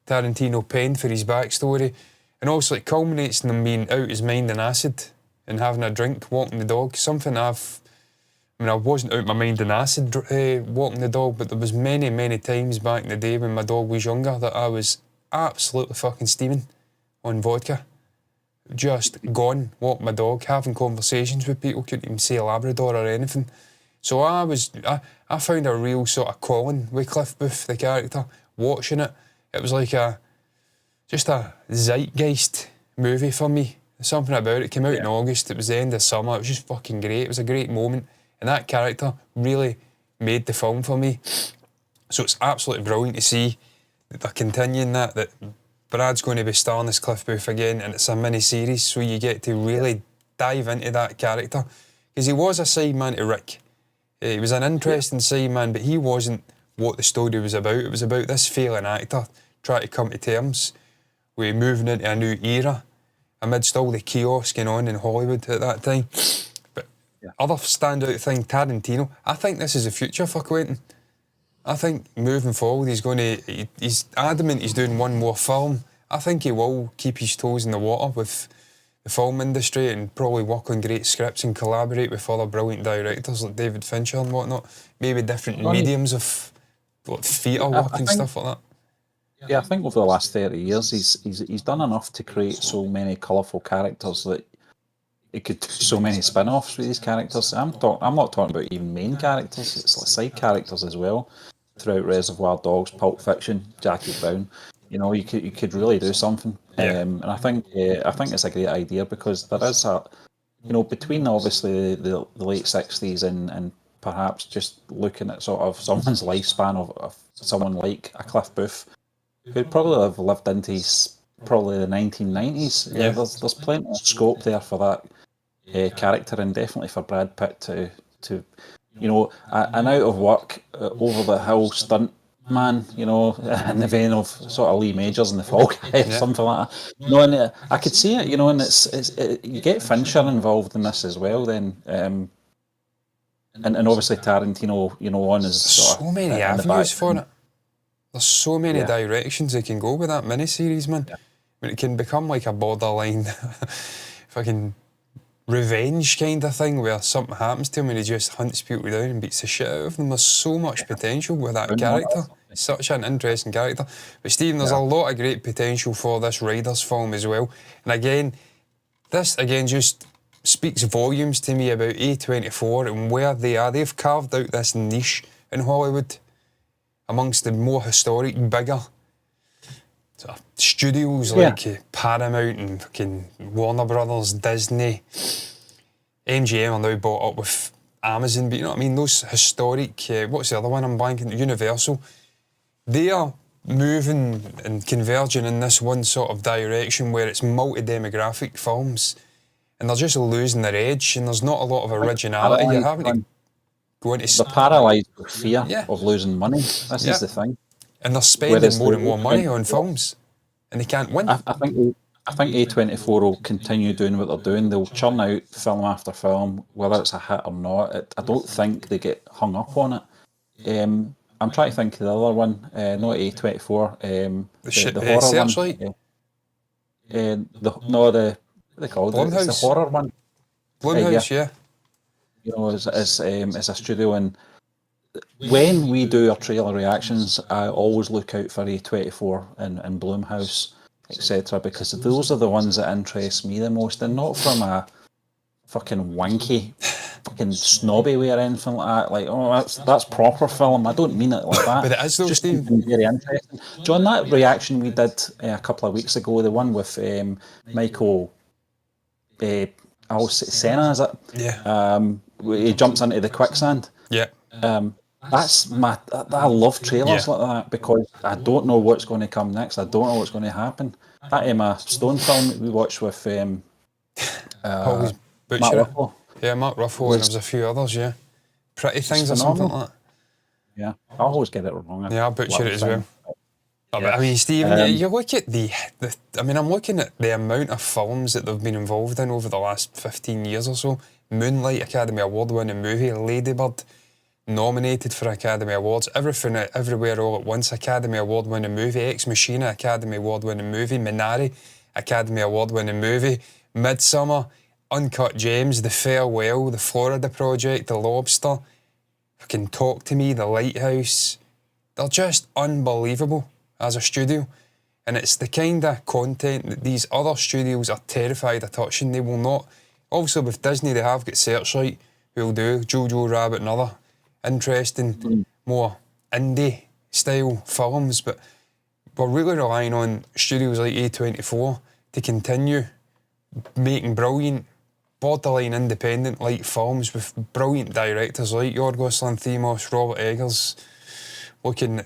Tarantino penned for his backstory. And also it culminates in him being out his mind in acid and having a drink, walking the dog. Something I wasn't out my mind in acid walking the dog, but there was many, many times back in the day when my dog was younger that I was absolutely fucking steaming on vodka. Just gone, walking my dog, having conversations with people, couldn't even say Labrador or anything. So I found a real sort of calling with Cliff Booth, the character, watching it. It was like just a zeitgeist movie for me. Something about it came out in August, it was the end of summer, it was just fucking great, it was a great moment. And that character really made the film for me. So it's absolutely brilliant to see that they're continuing that Brad's going to be starring as Cliff Booth again, and it's a mini-series, so you get to really dive into that character. Because he was a sideman to Rick. He was an interesting sideman, but he wasn't what the story was about. It was about this failing actor trying to come to terms with moving into a new era amidst all the chaos going on in Hollywood at that time. But other standout thing, Tarantino, I think this is the future for Quentin. I think moving forward he's adamant he's doing one more film. I think he will keep his toes in the water with the film industry and probably work on great scripts and collaborate with other brilliant directors like David Fincher and whatnot. Maybe different mediums of like theatre work and stuff like that. Yeah, I think over the last 30 years he's done enough to create so many colourful characters that it could do so many spin-offs with these characters. I'm not talking about even main characters, it's like side characters as well. Throughout Reservoir Dogs, Pulp Fiction, Jackie Brown, you could really do something. And I think it's a great idea because there is between obviously the late 60s and perhaps just looking at sort of someone's lifespan of someone like a Cliff Booth, who'd probably have lived into probably the 1990s. Yeah, there's plenty of scope there for that character, and definitely for Brad Pitt to an out of work, over the hill stunt man, in the vein of sort of Lee Majors in The Fall Guy, something like that. And I could see it, and it's you get Fincher involved in this as well. Then, and obviously Tarantino, on his sort of so many avenues for it. There's so many directions they can go with that miniseries, man. I mean, it can become like a borderline fucking revenge kind of thing where something happens to him and he just hunts people down and beats the shit out of them. There's so much potential with that character. It's such an interesting character. But Stephen, there's a lot of great potential for this Raiders film as well. And again, this just speaks volumes to me about A24 and where they are. They've carved out this niche in Hollywood amongst the more historic, bigger sort of studios like Paramount and fucking Warner Brothers, Disney. MGM are now bought up with Amazon, but you know what I mean? Those historic, what's the other one I'm blanking? Universal. They are moving and converging in this one sort of direction where it's multi-demographic films and they're just losing their edge and there's not a lot of originality. You're having to go into... They're paralysed with fear of losing money. This is the thing. And they're spending more and more money on films and they can't win. I think A24 will continue doing what they're doing. They'll churn out film after film, whether it's a hit or not. I don't think they get hung up on it. I'm trying to think of the other one, not A24. The horror Searchlight? One. What are they called? It's the horror one. Blumhouse, It's a studio, and when we do our trailer reactions, I always look out for A24 and Blumhouse, etc., because those are the ones that interest me the most, and not from a fucking wanky fucking snobby way or anything like that. Like, oh, that's proper film. I don't mean it like that. But it is though, just Steve. very interesting. John, that reaction we did a couple of weeks ago, the one with Michael Senna, is it? Yeah. He jumps into the quicksand. Yeah. I love trailers like that because I don't know what's going to come next. I don't know what's going to happen. That Emma Stone film that we watched with Always Mark butcher it. Ruffalo. Yeah, Mark Ruffalo, and there was a few others, yeah. Pretty Things or something like that. Yeah, I always get it wrong. Yeah, I butcher it as well. Yeah. I mean, Stephen, you look at I'm looking at the amount of films that they've been involved in over the last 15 years or so. Moonlight, Academy Award-winning movie. Lady Bird, nominated for Academy Awards. Everything, Everywhere, All at Once, Academy Award-winning movie. Ex Machina, Academy Award-winning movie. Minari, Academy Award-winning movie. Midsummer, Uncut Gems, The Farewell, The Florida Project, The Lobster, fucking Talk to Me, The Lighthouse. They're just unbelievable as a studio. And it's the kind of content that these other studios are terrified of touching. They will not. Obviously, with Disney, they have got Searchlight, who'll do Jojo Rabbit and other interesting, more indie-style films. But we're really relying on studios like A24 to continue making brilliant, borderline independent-like films with brilliant directors like Yorgos Lanthimos, Robert Eggers. Looking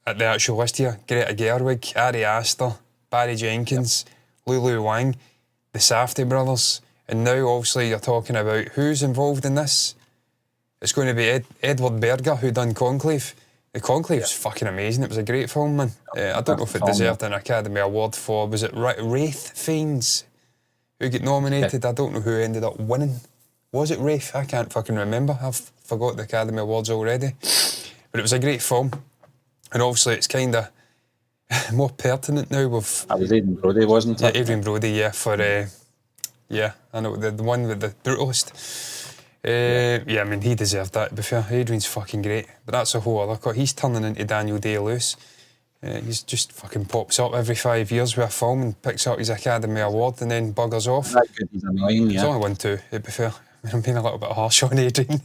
at the actual list here, Greta Gerwig, Ari Aster, Barry Jenkins, Lulu Wang, the Safdie brothers, and now obviously you're talking about who's involved in this. It's going to be Edward Berger, who done Conclave. The Conclave's fucking amazing. It was a great film, man. I don't know if it deserved an Academy Award for, was it Wraith Fiennes who got nominated? I don't know who ended up winning. Was it Wraith? I can't fucking remember. I've forgot the Academy Awards already. But it was a great film. And obviously it's kind of more pertinent now with... That was Adrian Brody, wasn't it? Yeah, Adrian Brody, yeah, for... yeah, I know, the one with the Brutalist. I mean, he deserved that, to be fair. Adrian's fucking great. But that's a whole other... He's turning into Daniel Day-Lewis. He's just fucking pops up every 5 years with a film and picks up his Academy Award and then buggers off. That good, he's annoying, He's only won two, to be fair. I'm being a little bit harsh on Adrian.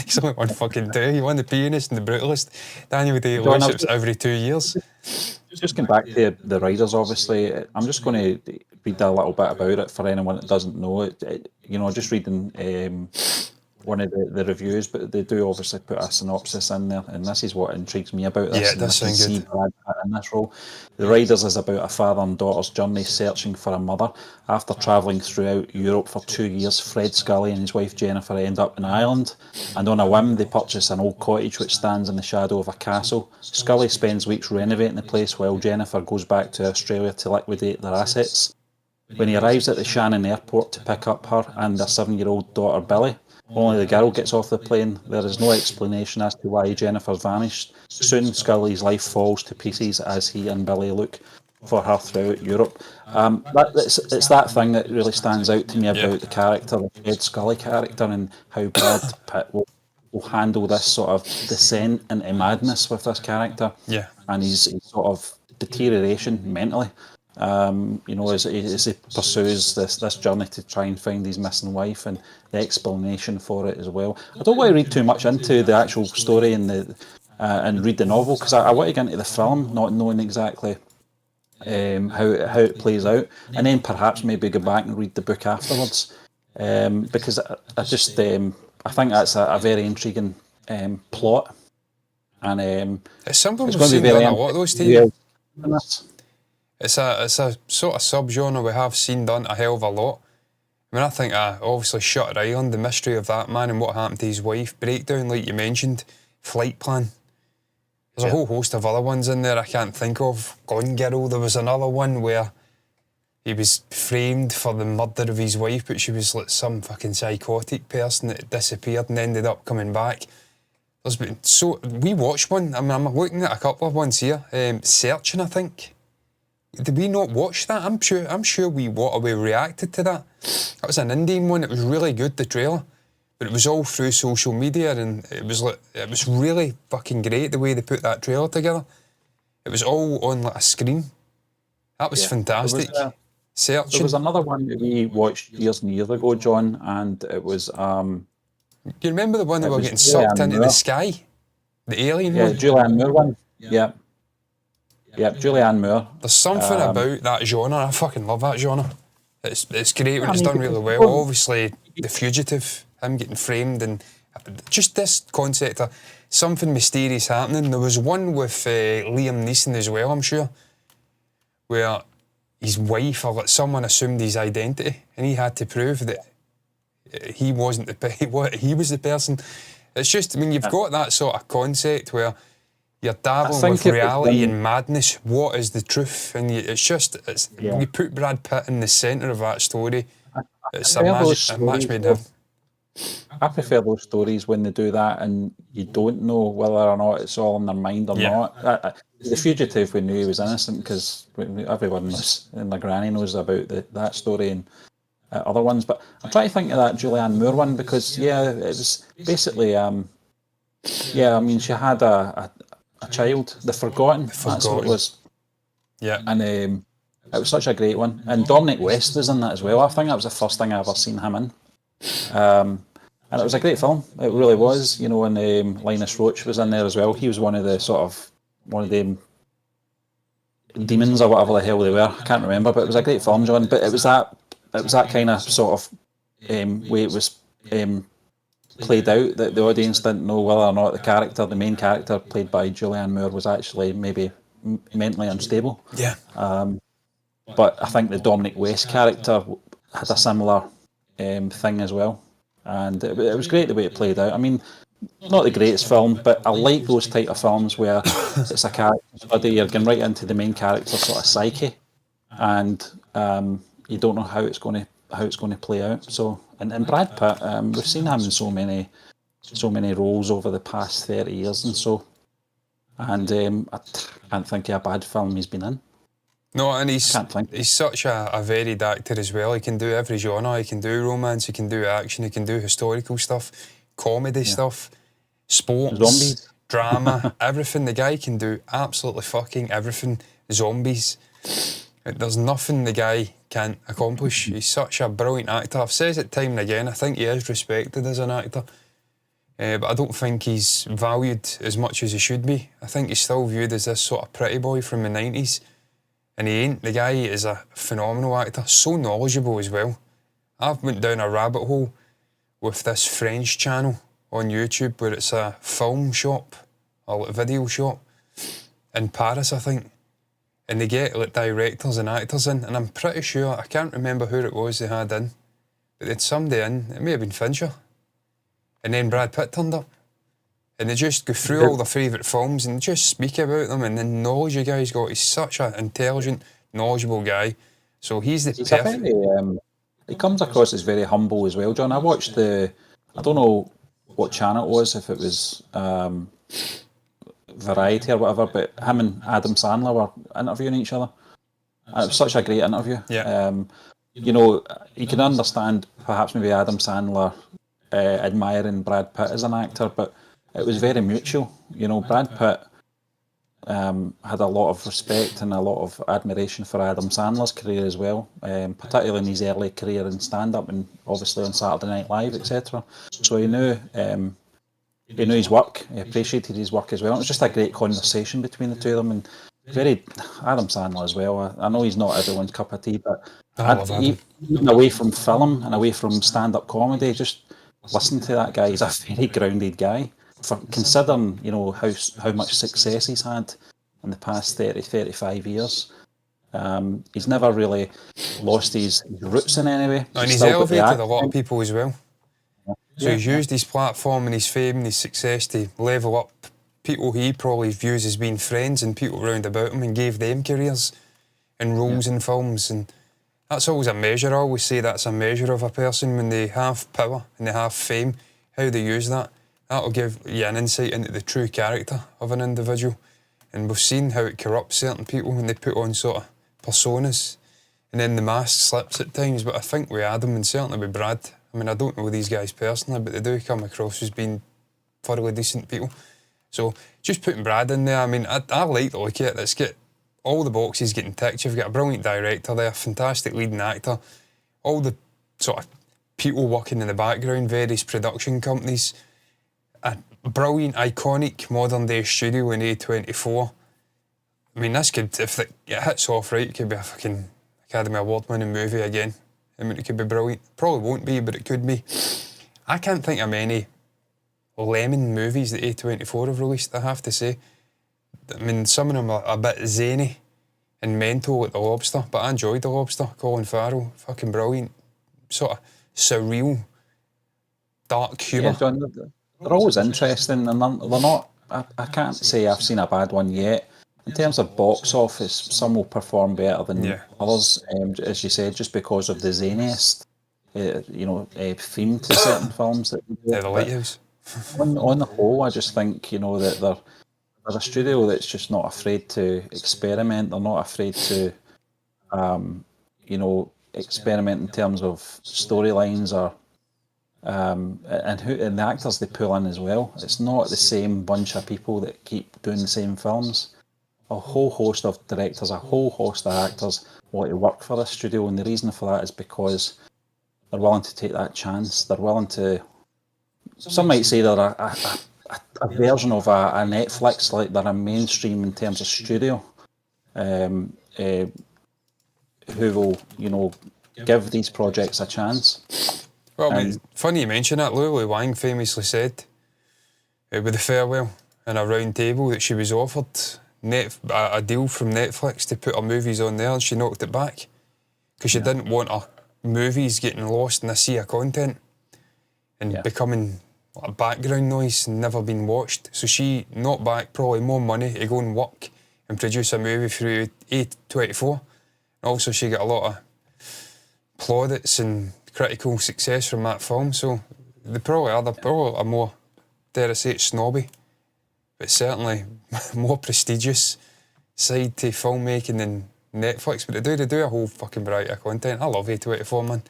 He's only won fucking two. He won The Pianist and The Brutalist. Daniel Day-Lewis, it was every 2 years. Just going back to the Riders, obviously, I'm just going to read a little bit about it for anyone that doesn't know it. Just reading one of the reviews, but they do obviously put a synopsis in there, and this is what intrigues me about this. Yeah, it does sound good. Brad Pitt in this role. The Riders is about a father and daughter's journey searching for a mother. After travelling throughout Europe for 2 years, Fred Scully and his wife Jennifer end up in Ireland, and on a whim they purchase an old cottage which stands in the shadow of a castle. Scully spends weeks renovating the place while Jennifer goes back to Australia to liquidate their assets. When he arrives at the Shannon airport to pick up her and their 7-year-old daughter Billy, only the girl gets off the plane. There is no explanation as to why Jennifer's vanished. Soon Scully's life falls to pieces as he and Billy look for her throughout Europe. It's that thing that really stands out to me about the character, the Fred Scully character, and how Brad Pitt will handle this sort of descent into madness with this character. Yeah. And his sort of deterioration mentally. As he pursues this journey to try and find his missing wife and the explanation for it as well. I don't want to read too much into the actual story and read the novel, because I want to get into the film not knowing exactly how it plays out, and then perhaps maybe go back and read the book afterwards, because I think that's a very intriguing plot, and it's something it's we've going to seen be very done a lot, though, Steve. It's a sort of subgenre we have seen done a hell of a lot. I mean, I think obviously Shutter Island, the mystery of that man and what happened to his wife, Breakdown, like you mentioned, Flight Plan. There's a whole host of other ones in there I can't think of. Gone Girl, there was another one where he was framed for the murder of his wife, but she was like some fucking psychotic person that disappeared and ended up coming back. There's been we watched one. I mean, I'm looking at a couple of ones here. Searching, I think. Did we not watch that? I'm sure we reacted to that. That was an Indian one. It was really good, the trailer, but it was all through social media, and it was really fucking great the way they put that trailer together. It was all on like a screen. That was fantastic. There Searching. was another one that we watched years and years ago, John, and it was Do you remember the one that it were was getting sucked Julianne into the Moore. sky? The alien Yeah, one? Julianne Moore one. Yeah. Yeah, Julianne Moore. There's something about that genre. I fucking love that genre. It's great when I it's mean, done really well. well- Obviously, The Fugitive, him getting framed, and just this concept of something mysterious happening. There was one with Liam Neeson as well, I'm sure, where his wife or someone assumed his identity, and he had to prove that he wasn't he was the person. It's just when you've got that sort of concept where you're dabbling think with it was reality when- and madness. What is the truth? And Yeah. you put Brad Pitt in the centre of that story. It's a, prefer those a match stories, made in though. heaven. I prefer those stories when they do that and you don't know whether or not it's all in their mind or Yeah. not. The Fugitive, we knew he was innocent because everyone knows, and my granny knows about that story and other ones. But I'm trying to think of that Julianne Moore one because, yeah, it was basically, yeah, I mean, she had a child, The Forgotten, that's what it Forgotten. was. Yeah. And it was such a great one. And Dominic West was in that as well. I think that was the first thing I ever seen him in. And it was a great film. It really was. You know, and Linus Roach was in there as well. He was one of the demons or whatever the hell they were. I can't remember, but it was a great film, John. But it was that kind of sort of way it was played out that the audience didn't know whether or not the main character played by Julianne Moore, was actually maybe mentally unstable. Yeah. But I think the Dominic West character had a similar thing as well. And it was great the way it played out. I mean, not the greatest film, but I like those type of films where it's a character study, you're going right into the main character's sort of psyche, and you don't know how it's going to play out. So, and Brad Pitt, we've seen him in so many roles over the past 30 years and so, and I can't think of a bad film he's been in. No, and he's such a varied actor as well. He can do every genre. He can do romance, he can do action, he can do historical stuff, comedy stuff, sports, Zombies. drama, everything. The guy can do absolutely fucking everything. Zombies. There's nothing the guy can't accomplish. He's such a brilliant actor. I've said it time and again, I think he is respected as an actor. But I don't think he's valued as much as he should be. I think he's still viewed as this sort of pretty boy from the 90s. And he ain't. The guy is a phenomenal actor, so knowledgeable as well. I've went down a rabbit hole with this French channel on YouTube where it's a film shop, a video shop in Paris, I think. And they get like directors and actors in, and I'm pretty sure, I can't remember who it was they had in, but they had somebody in, it may have been Fincher. And then Brad Pitt turned up. And they just go through all their favourite films and just speak about them, and the knowledge the guy's got. He's such an intelligent, knowledgeable guy. So he's the perfect. He comes across as very humble as well, John. I watched I don't know what channel it was, if it was Variety or whatever, but him and Adam Sandler were interviewing each other. And it was such a great interview. Yeah. You know, you can understand perhaps maybe Adam Sandler admiring Brad Pitt as an actor, but it was very mutual. You know, Brad Pitt had a lot of respect and a lot of admiration for Adam Sandler's career as well, particularly in his early career in stand-up and obviously on Saturday Night Live, etc. So he knew his work, he appreciated his work as well. It was just a great conversation between the two of them, and very Adam Sandler as well. I know he's not everyone's cup of tea, but even away from film and away from stand-up comedy, just listen to that guy. He's a very grounded guy. For considering, you know, how much success he's had in the past 35 years. He's never really lost his roots in any way. And he's elevated a lot of people as well. So he's used his platform and his fame and his success to level up people he probably views as being friends and people round about him, and gave them careers and roles in films. And that's always a measure. I always say that's a measure of a person when they have power and they have fame, how they use that. That'll give you an insight into the true character of an individual. And we've seen how it corrupts certain people when they put on sort of personas. And then the mask slips at times. But I think with Adam, and certainly with Brad, I mean, I don't know these guys personally, but they do come across as being thoroughly decent people. So just putting Brad in there, I mean, I like the look of it. It's got all the boxes getting ticked. You've got a brilliant director there, fantastic leading actor, all the sort of people working in the background, various production companies, a brilliant, iconic, modern-day studio in A24. I mean, this could, if it hits off right, it could be a fucking Academy Award-winning movie again. I mean, it could be brilliant. Probably won't be, but it could be. I can't think of many lemon movies that A24 have released, I have to say. I mean, some of them are a bit zany and mental, like The Lobster, but I enjoyed The Lobster. Colin Farrell, fucking brilliant. Sort of surreal, dark humour. Yeah, John, they're always interesting, and they're not. I can't say I've seen a bad one yet. In terms of box office, some will perform better than others, as you said, just because of the zaniest, theme to certain films that we do. Yeah, The Lighthouse. On the whole, I just think, that they're a studio that's just not afraid to experiment. They're not afraid to, experiment in terms of storylines or and the actors they pull in as well. It's not the same bunch of people that keep doing the same films. A whole host of directors, a whole host of actors want to work for this studio, and the reason for that is because they're willing to take that chance. They're willing to. Some might say they're a version of a Netflix, like they're a mainstream in terms of studio, who will, give these projects a chance. Well, I mean, funny you mention that. Lulu Wang famously said with The Farewell in a round table that she was offered a deal from Netflix to put her movies on there, and she knocked it back because she didn't want her movies getting lost in a sea of content and becoming a background noise and never being watched. So she knocked back probably more money to go and work and produce a movie through A24. Also, she got a lot of plaudits and critical success from that film. So they probably are more, dare I say it, snobby, but certainly more prestigious side to filmmaking than Netflix. But they do a whole fucking variety of content. I love A24, man.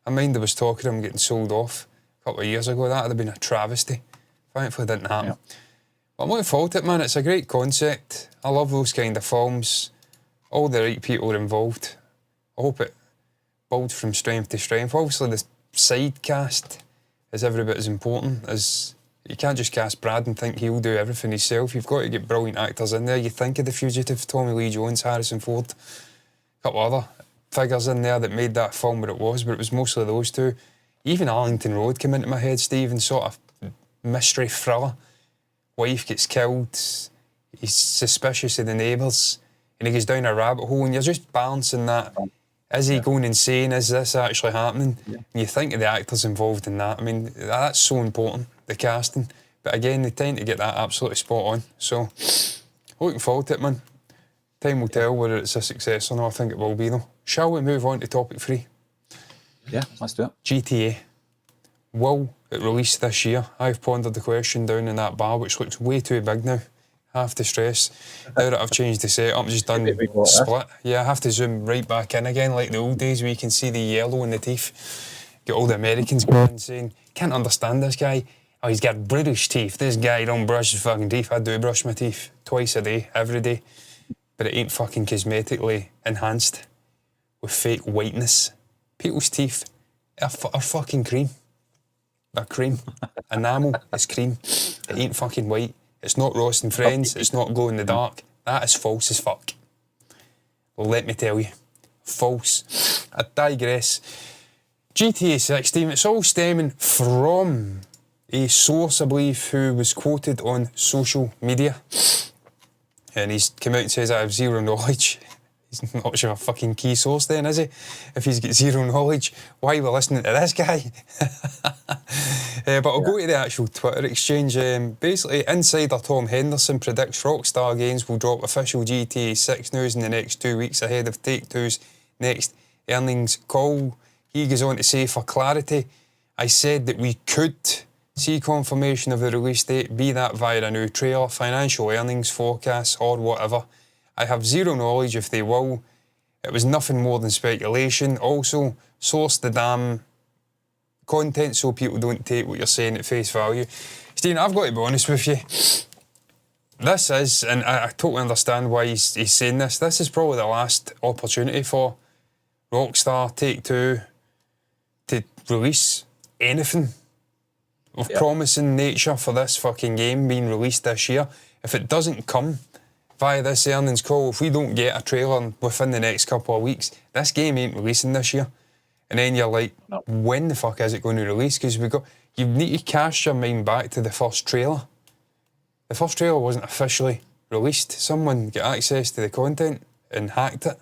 I mind there was talk of them getting sold off a couple of years ago. That would have been a travesty. Thankfully, it didn't happen. Yeah. But I'm looking forward to it, man. It's a great concept. I love those kind of films. All the right people are involved. I hope it builds from strength to strength. Obviously, the side cast is every bit as important as... You can't just cast Brad and think he'll do everything himself. You've got to get brilliant actors in there. You think of The Fugitive, Tommy Lee Jones, Harrison Ford, a couple other figures in there that made that film what it was, but it was mostly those two. Even Arlington Road came into my head, Steve, and sort of mystery thriller. Wife gets killed, he's suspicious of the neighbours, and he goes down a rabbit hole, and you're just balancing that. Is he going insane? Is this actually happening? Yeah. And you think of the actors involved in that. I mean, that's so important, the casting. But again, they tend to get that absolutely spot on. So, looking forward to it, man. Time will tell whether it's a success or not. I think it will be, though. Shall we move on to topic 3? Yeah, let's do it. GTA. Will it release this year? I've pondered the question down in that bar, which looks way too big now. I have to stress. Now that I've changed the setup, just done split. Yeah, I have to zoom right back in again, like the old days where you can see the yellow in the teeth. Get all the Americans going saying, can't understand this guy. Oh, he's got British teeth. This guy don't brush his fucking teeth. I do brush my teeth twice a day, every day. But it ain't fucking cosmetically enhanced with fake whiteness. People's teeth are fucking cream. They're cream. Enamel is cream. It ain't fucking white. It's not Ross and Friends. It's not glow in the dark. That is false as fuck. Let me tell you. False. I digress. GTA 6, Stephen, it's all stemming from a source, I believe, who was quoted on social media. And he's come out and says, I have zero knowledge. He's not much of a fucking key source then, is he? If he's got zero knowledge, why are we listening to this guy? But I'll go to the actual Twitter exchange. Basically, insider Tom Henderson predicts Rockstar Games will drop official GTA 6 news in the next 2 weeks ahead of Take-Two's next earnings call. He goes on to say, for clarity, I said that we could see confirmation of the release date, be that via a new trailer, financial earnings forecasts or whatever. I have zero knowledge if they will. It was nothing more than speculation. Also, source the damn content so people don't take what you're saying at face value. Stephen, I've got to be honest with you. This is, and I totally understand why he's saying this. This is probably the last opportunity for Rockstar, Take-Two to release anything of promising nature for this fucking game being released this year. If it doesn't come via this earnings call, if we don't get a trailer within the next couple of weeks, this game ain't releasing this year. And then you're like, when the fuck is it going to release? Because you need to cast your mind back to the first trailer. The first trailer wasn't officially released. Someone got access to the content and hacked it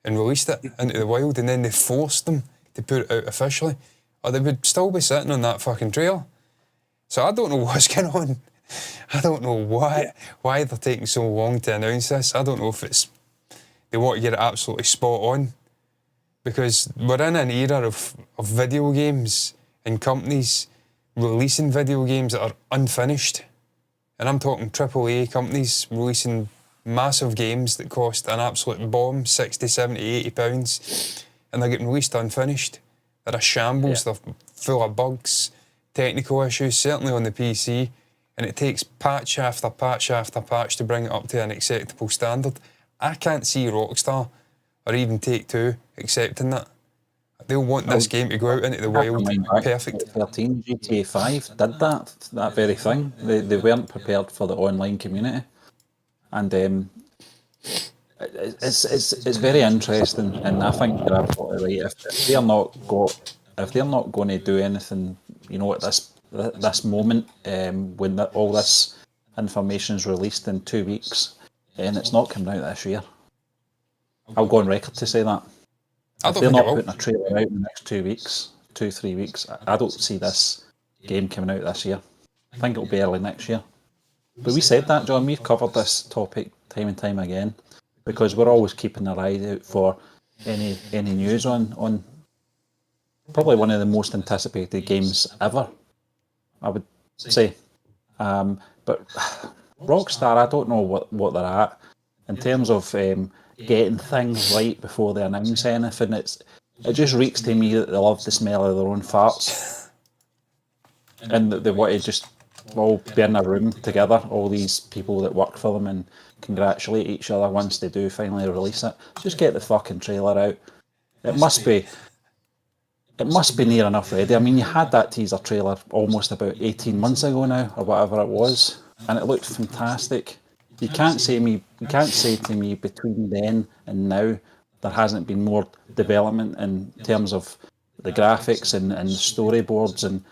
and released it into the wild, and then they forced them to put it out officially, or they would still be sitting on that fucking trailer. So I don't know what's going on. I don't know why they're taking so long to announce this. I don't know if it's they want to get it absolutely spot on, because we're in an era of video games and companies releasing video games that are unfinished. And I'm talking AAA companies releasing massive games that cost an absolute bomb, 60, 70, 80 pounds, and they're getting released unfinished. They're a shambles, they're full of bugs, technical issues, certainly on the PC, and it takes patch after patch after patch to bring it up to an acceptable standard. I can't see Rockstar or even Take-Two accepting that. They'll want this game to go out into the wild perfect. 13 GTA 5 did that very thing. They weren't prepared for the online community, and it's very interesting. And I think you're absolutely right. If they're not going to do anything, at this moment, when all this information is released in 2 weeks, and it's not coming out this year. I'll go on record to say that. If they're not putting a trailer out in the next 2 weeks, 3 weeks, I don't see this game coming out this year. I think it'll be early next year. But we said that, John. We've covered this topic time and time again, because we're always keeping our eye out for any news on probably one of the most anticipated games ever, I would say. But Rockstar, I don't know what they're at in terms of getting things right before they announce anything. It just reeks to me that they love the smell of their own farts, and that they want to just all be in a room together, all these people that work for them, and congratulate each other once they do finally release it. Just get the fucking trailer out. It must be near enough ready. I mean, you had that teaser trailer almost about 18 months ago now, or whatever it was, and it looked fantastic. You can't say to me between then and now there hasn't been more development in terms of the graphics and the storyboards and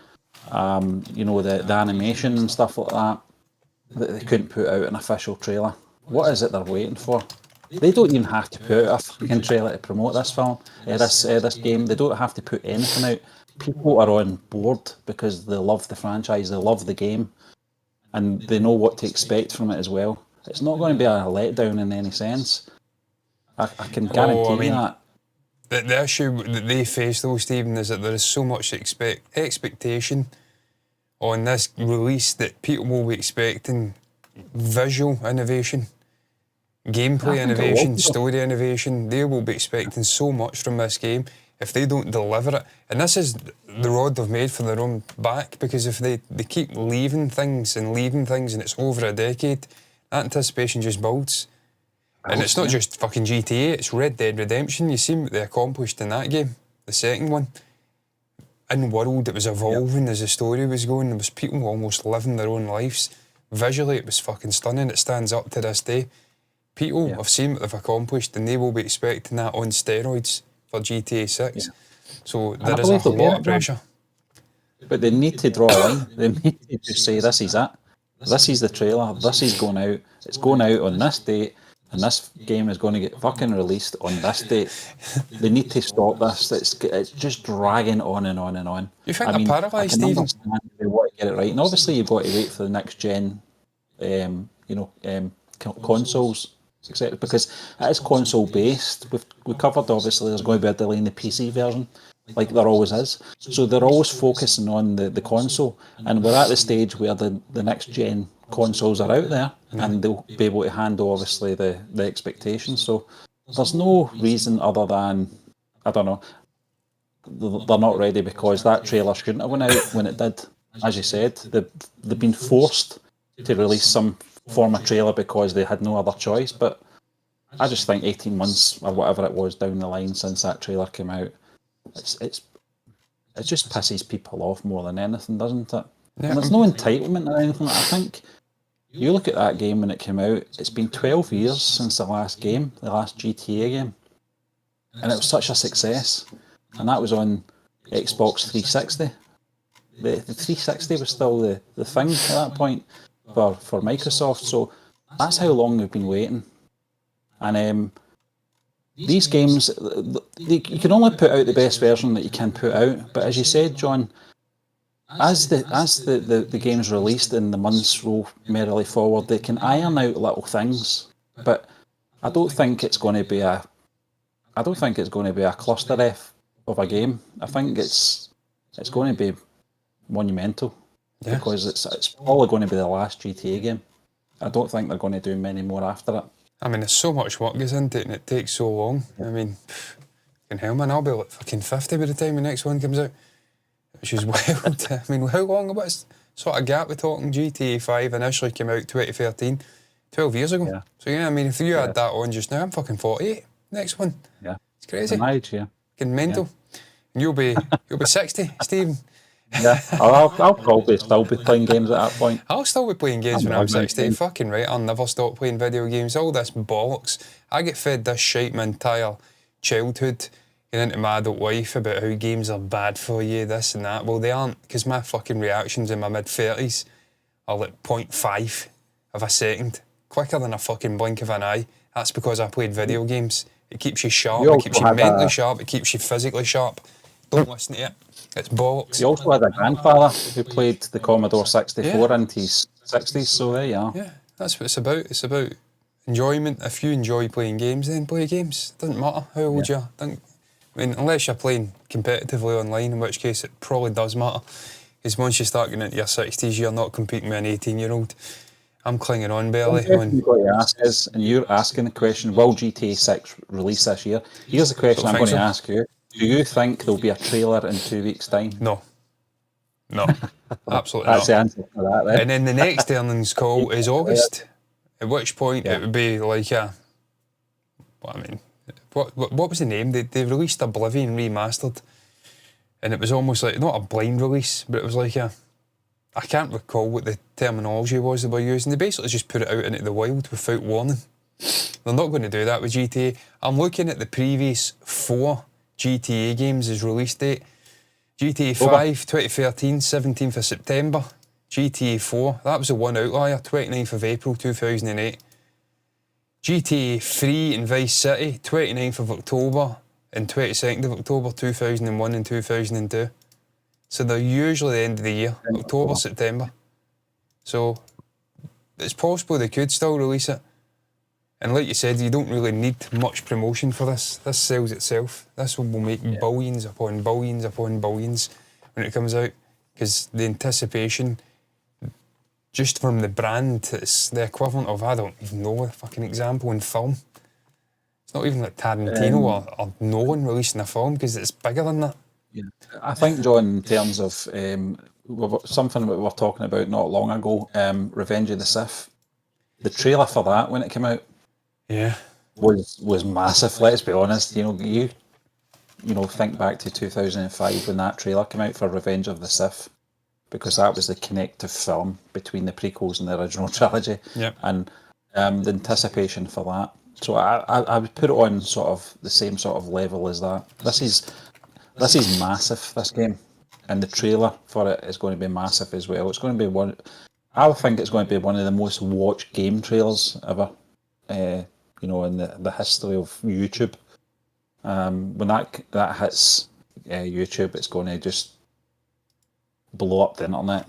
the animation and stuff like that they couldn't put out an official trailer. What is it they're waiting for? They don't even have to put out a fucking trailer to promote this film, this game. They don't have to put anything out. People are on board because they love the franchise, they love the game, and they know what to expect from it as well. It's not going to be a letdown in any sense. I can guarantee that. The issue that they face, though, Stephen, is that there is so much expectation on this release that people will be expecting visual innovation, gameplay innovation, story innovation. They will be expecting so much from this game if they don't deliver it. And this is the rod they've made for their own back, because if they keep leaving things and it's over a decade, that anticipation just builds. And it's not just fucking GTA, it's Red Dead Redemption. You seen what they accomplished in that game, the second one. In world, it was evolving as the story was going. There was people almost living their own lives. Visually, it was fucking stunning. It stands up to this day. People have seen what they've accomplished, and they will be expecting that on steroids for GTA 6. So there is a lot of pressure. But they need to draw a line. They need to just say, this is it. This is the trailer. This is going out. It's going out on this date, and this game is going to get fucking released on this date. They need to stop this. It's just dragging on and on and on. You think they're paralysed, Stephen? They want to get it right, and obviously you've got to wait for the next gen, consoles, etc. Because it is console based. We covered obviously there's going to be a delay in the PC version, like there always is. So they're always focusing on the console, and we're at the stage where the next gen consoles are out there, and they'll be able to handle obviously the expectations. So there's no reason other than, I don't know, they're not ready, because that trailer shouldn't have went out when it did. As you said, they've been forced to release some form a trailer because they had no other choice. But I just think 18 months or whatever it was down the line since that trailer came out, it just pisses people off more than anything, doesn't it? Yeah. And there's no entitlement or anything. I think you look at that game when it came out, it's been 12 years since the last GTA game. And it was such a success. And that was on Xbox 360. The 360 was still the thing at that point for Microsoft. So that's how long we've been waiting. And these games, you can only put out the best version that you can put out. But as you said, John, as the game's released and the months roll merrily forward, they can iron out little things. But I don't think it's going to be a cluster F of a game. I think it's going to be monumental, because it's probably going to be the last GTA game. I don't think they're going to do many more after it. I mean, there's so much work goes into it and it takes so long. I mean, hell man, I'll be like fucking 50 by the time the next one comes out, which is wild. I mean, how long, what sort of gap we're talking? GTA 5 initially came out 2013, 12 years ago. Yeah. So I mean, if you add that on just now, I'm fucking 48. Next one. Yeah. It's crazy. My age, yeah. Fucking mental. Yeah. And you'll be 60, Stephen. Yeah, I'll probably still be playing games at that point. I'll still be playing games when I'm 60. Fucking right, I'll never stop playing video games. All this bollocks. I get fed this shite my entire childhood, getting into my adult life about how games are bad for you, this and that. Well, they aren't, because my fucking reactions in my mid-30s are like 0.5 of a second, quicker than a fucking blink of an eye. That's because I played video games. It keeps you sharp, it keeps you mentally sharp, it keeps you physically sharp. Don't listen to it. It's bollocks. You also had a grandfather who played the Commodore 64 into his 60s, so there you are. Yeah, that's what it's about. It's about enjoyment. If you enjoy playing games, then play games. Doesn't matter how old you are. I mean, unless you're playing competitively online, in which case it probably does matter. Because once you start getting into your 60s, you're not competing with an 18-year-old. I'm clinging on barely. What you've got to ask is, and you're asking the question, will GTA 6 release this year? Here's the question I'm going to ask you. Do you think there'll be a trailer in 2 weeks' time? No, absolutely That's not. the answer to that then. And then the next earnings call is August, at which point it would be like what was the name? They released Oblivion remastered, and it was almost like, not a blind release, but it was like I can't recall what the terminology was they were using. They basically just put it out into the wild without warning. They're not going to do that with GTA. I'm looking at the previous 4 GTA games as release date. GTA 5, 2013, 17th of September. GTA 4, that was the one outlier, 29th of April 2008. GTA 3 and Vice City, 29th of October and 22nd of October 2001 and 2002. So they're usually the end of the year, October, September. So it's possible they could still release it. And like you said, you don't really need much promotion for this. This sells itself. This one will make billions upon billions upon billions when it comes out. Because the anticipation, just from the brand, it's the equivalent of, I don't even know a fucking example in film. It's not even like Tarantino or Nolan releasing a film, because it's bigger than that. Yeah. I think, John, in terms of something we were talking about not long ago, Revenge of the Sith, the trailer for that when it came out, was massive. Let's be honest. You think back to 2005 when that trailer came out for Revenge of the Sith, because that was the connective film between the prequels and the original trilogy, and the anticipation for that. So I would put it on sort of the same sort of level as that. This is massive, this game, and the trailer for it is going to be massive as well. It's going to be I think it's going to be one of the most watched game trailers ever. In the history of YouTube. When that hits YouTube, it's going to just blow up the internet.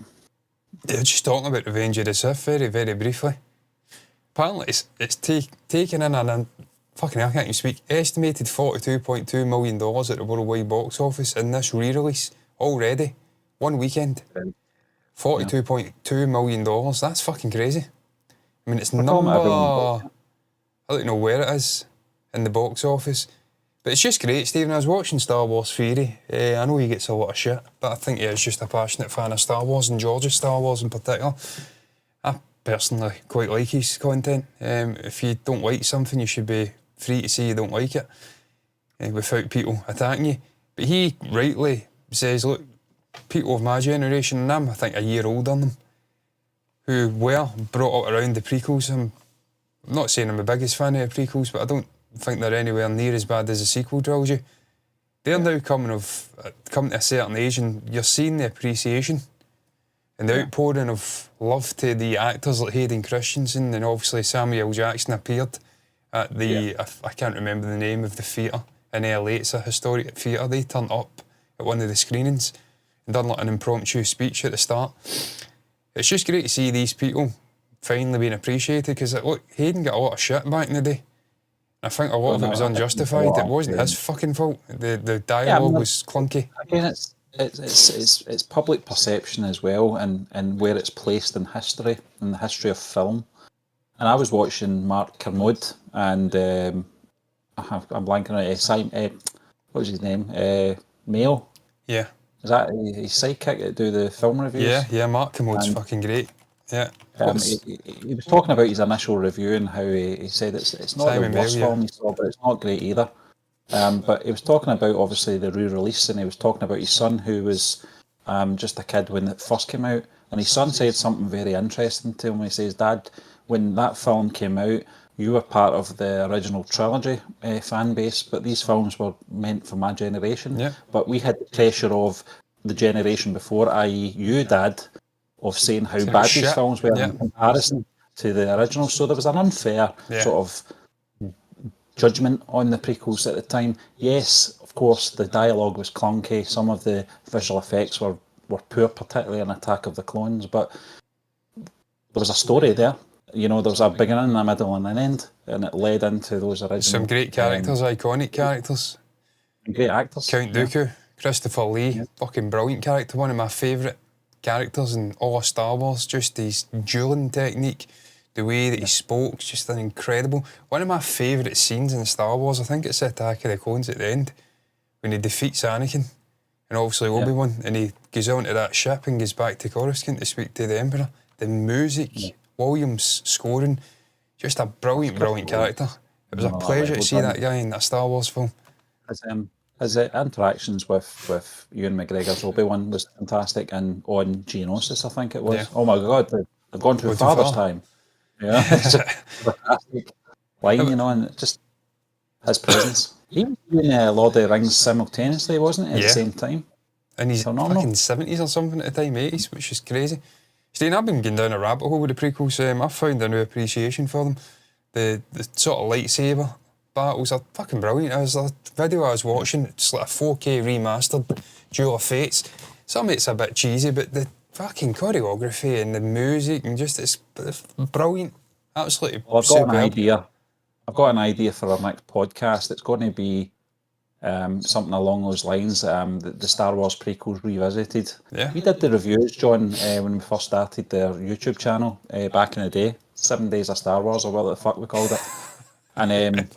Yeah, just talking about Revenge of the Sith very, very briefly. Apparently, it's taken in an fucking hell, I can't even speak. Estimated $42.2 million at the worldwide box office in this re-release already, 1 weekend. $42.2 million. That's fucking crazy. I mean, it's number. I don't know where it is in the box office. But it's just great, Stephen. I was watching Star Wars Theory. I know he gets a lot of shit, but I think he's just a passionate fan of Star Wars, and George's Star Wars in particular. I personally quite like his content. If you don't like something, you should be free to say you don't like it without people attacking you. But he rightly says, look, people of my generation, and I'm, I think, a year older than them, who were brought up around the prequels. I'm not saying I'm the biggest fan of the prequels, but I don't think they're anywhere near as bad as the sequel trilogy. They're now coming to a certain age, and you're seeing the appreciation and the outpouring of love to the actors like Hayden Christensen, and obviously Samuel Jackson appeared at the, I can't remember the name of the theatre in LA, it's a historic theatre. They turned up at one of the screenings and done like an impromptu speech at the start. It's just great to see these people finally being appreciated, because look, Hayden got a lot of shit back in the day. I think a lot of it was unjustified. It wasn't his fucking fault. The dialogue was clunky. Again, it's public perception as well, and where it's placed in history, in the history of film. And I was watching Mark Kermode and I'm blanking on it. What was his name? Mayo. Yeah. Is that his sidekick that do the film reviews? Yeah. Mark Kermode's fucking great. Yeah. He was talking about his initial review and how he said it's not Simon the worst Bale, film he saw, but it's not great either. But he was talking about obviously the re-release, and he was talking about his son, who was just a kid when it first came out, and his son said something very interesting to him. He says, "Dad, when that film came out, you were part of the original trilogy fan base, but these films were meant for my generation. Yeah. But we had the pressure of the generation before, i.e. you, Dad, of saying how bad these films were in comparison to the original. So there was an unfair sort of judgment on the prequels at the time. Yes, of course, the dialogue was clunky. Some of the visual effects were poor, particularly in Attack of the Clones, but there was a story there. You know, there was a beginning, a middle, and an end, and it led into those original. Some great characters, iconic characters. Great actors. Count Dooku, Christopher Lee, fucking brilliant character. One of my favourite characters in all of Star Wars. Just his dueling technique, the way that he spoke, just an incredible. One of my favourite scenes in Star Wars, I think it's Attack of the Clones at the end, when he defeats Anakin and obviously Obi-Wan, and he goes onto that ship and goes back to Coruscant to speak to the Emperor. The music, Williams scoring, just a brilliant character. It was a pleasure to see that guy in that Star Wars film. His interactions with Ewan McGregor's Obi-Wan was fantastic, and on Geonosis, I think it was. Yeah. Oh my God, they've gone through Father's time. Yeah, it's a fantastic line, you know, and just his presence. He was doing Lord of the Rings simultaneously, wasn't he, at the same time? And he's fucking 70s or something at the time, 80s, which is crazy. Steve, I've been going down a rabbit hole with the prequels. I've found a new appreciation for them. The sort of lightsaber battles are fucking brilliant. There was a video I was watching, it's like a 4K remastered Duel of Fates. Some of it's a bit cheesy, but the fucking choreography and the music and just it's brilliant. Absolutely. Well, I've got an idea for our next podcast. It's going to be something along those lines, the Star Wars prequels revisited. Yeah. We did the reviews, John, when we first started their YouTube channel back in the day, 7 Days of Star Wars, or what the fuck we called it. And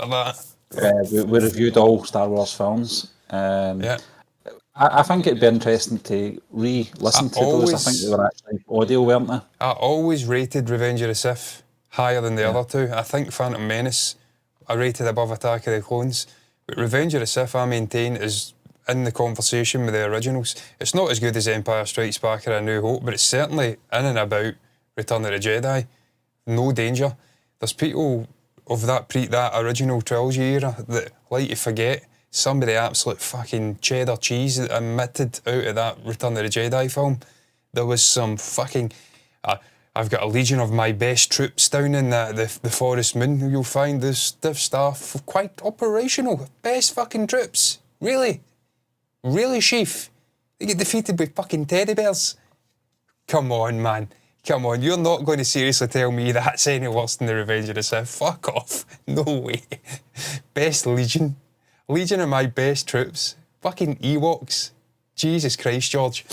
we reviewed all Star Wars films. I think it'd be interesting to re-listen to those. I think they were actually audio, weren't they? I always rated Revenge of the Sith higher than the other two. I think Phantom Menace I rated above Attack of the Clones. But Revenge of the Sith, I maintain, is in the conversation with the originals. It's not as good as Empire Strikes Back or A New Hope, but it's certainly in and about Return of the Jedi. No danger. There's people of that original trilogy era that like to forget some of the absolute fucking cheddar cheese that emitted out of that Return of the Jedi film. There was some fucking... I've got a legion of my best troops down in the Forest Moon. You'll find this stiff staff quite operational. Best fucking troops. Really? Really, Chief? They get defeated by fucking teddy bears? Come on, man. Come on. You're not going to seriously tell me that's any worse than the Revenge of the Sith. Fuck off. No way. Best legion. Legion of my best troops. Fucking Ewoks. Jesus Christ, George.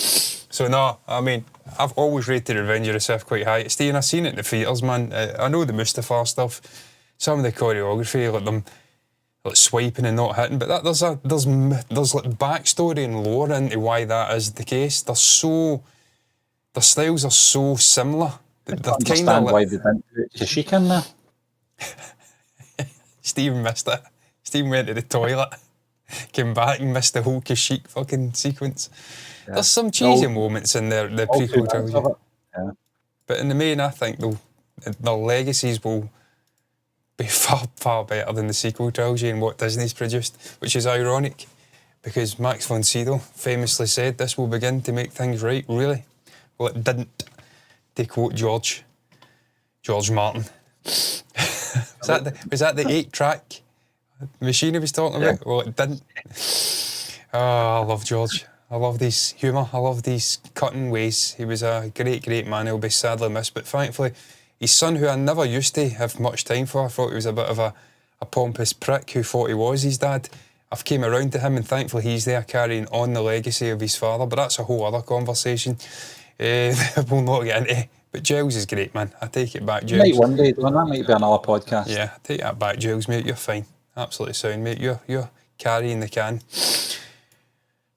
So no, I mean, I've always rated Revenge of the Sith quite high. Steve, I've seen it in the theatres, man. I know the Mustafar stuff, some of the choreography, like them like swiping and not hitting, but there's like backstory and lore into why that is the case. Their styles are so similar they're don't kind understand of why they didn't put Kashyyyk in there. Stephen missed it. Stephen went to the toilet, came back and missed the whole Kashyyyk fucking sequence. Yeah. There's some cheesy moments in the All 2 prequel minutes trilogy. of it. Yeah. But in the main, I think their legacies will be far, far better than the sequel trilogy and what Disney's produced, which is ironic because Max von Sydow famously said this will begin to make things right, really. Well, it didn't, to quote George Martin. was that the 8-track machine he was talking about? Well, it didn't. Oh, I love George. I love these humour. I love these cutting ways. He was a great, great man. He'll be sadly missed. But thankfully, his son, who I never used to have much time for, I thought he was a bit of a pompous prick who thought he was his dad. I've came around to him, and thankfully he's there carrying on the legacy of his father. But that's a whole other conversation. We'll not get into. But Giles is great, man. I take it back, Giles. Might one day, that might be another podcast. Yeah, I take that back, Giles, mate. You're fine. Absolutely sound, mate. You're carrying the can.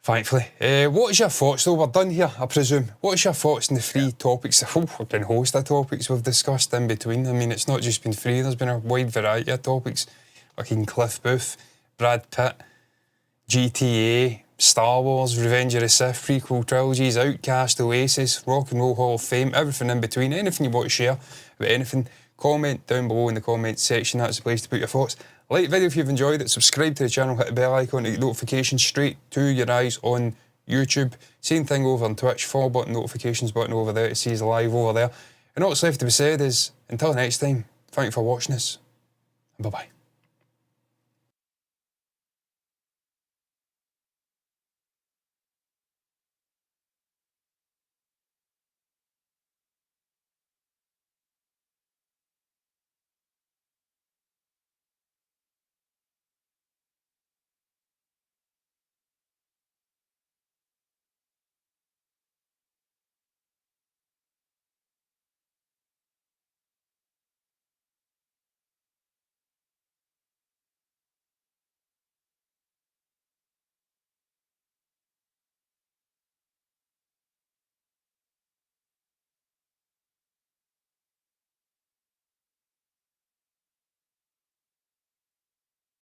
Thankfully. What's your thoughts, though? We're done here, I presume. What's your thoughts on the 3 topics? We've been host of topics we've discussed in between. I mean, it's not just been 3. There's been a wide variety of topics. Fucking Cliff Booth, Brad Pitt, GTA, Star Wars, Revenge of the Sith, prequel trilogies, Outcast, Oasis, Rock and Roll Hall of Fame, everything in between. Anything you want to share about anything, comment down below in the comments section. That's the place to put your thoughts. Like the video if you've enjoyed it, subscribe to the channel, hit the bell icon to get notifications straight to your eyes on YouTube. Same thing over on Twitch, follow button, notifications button over there to see us live over there. And all that's left to be said is, until next time, thank you for watching us, and bye-bye.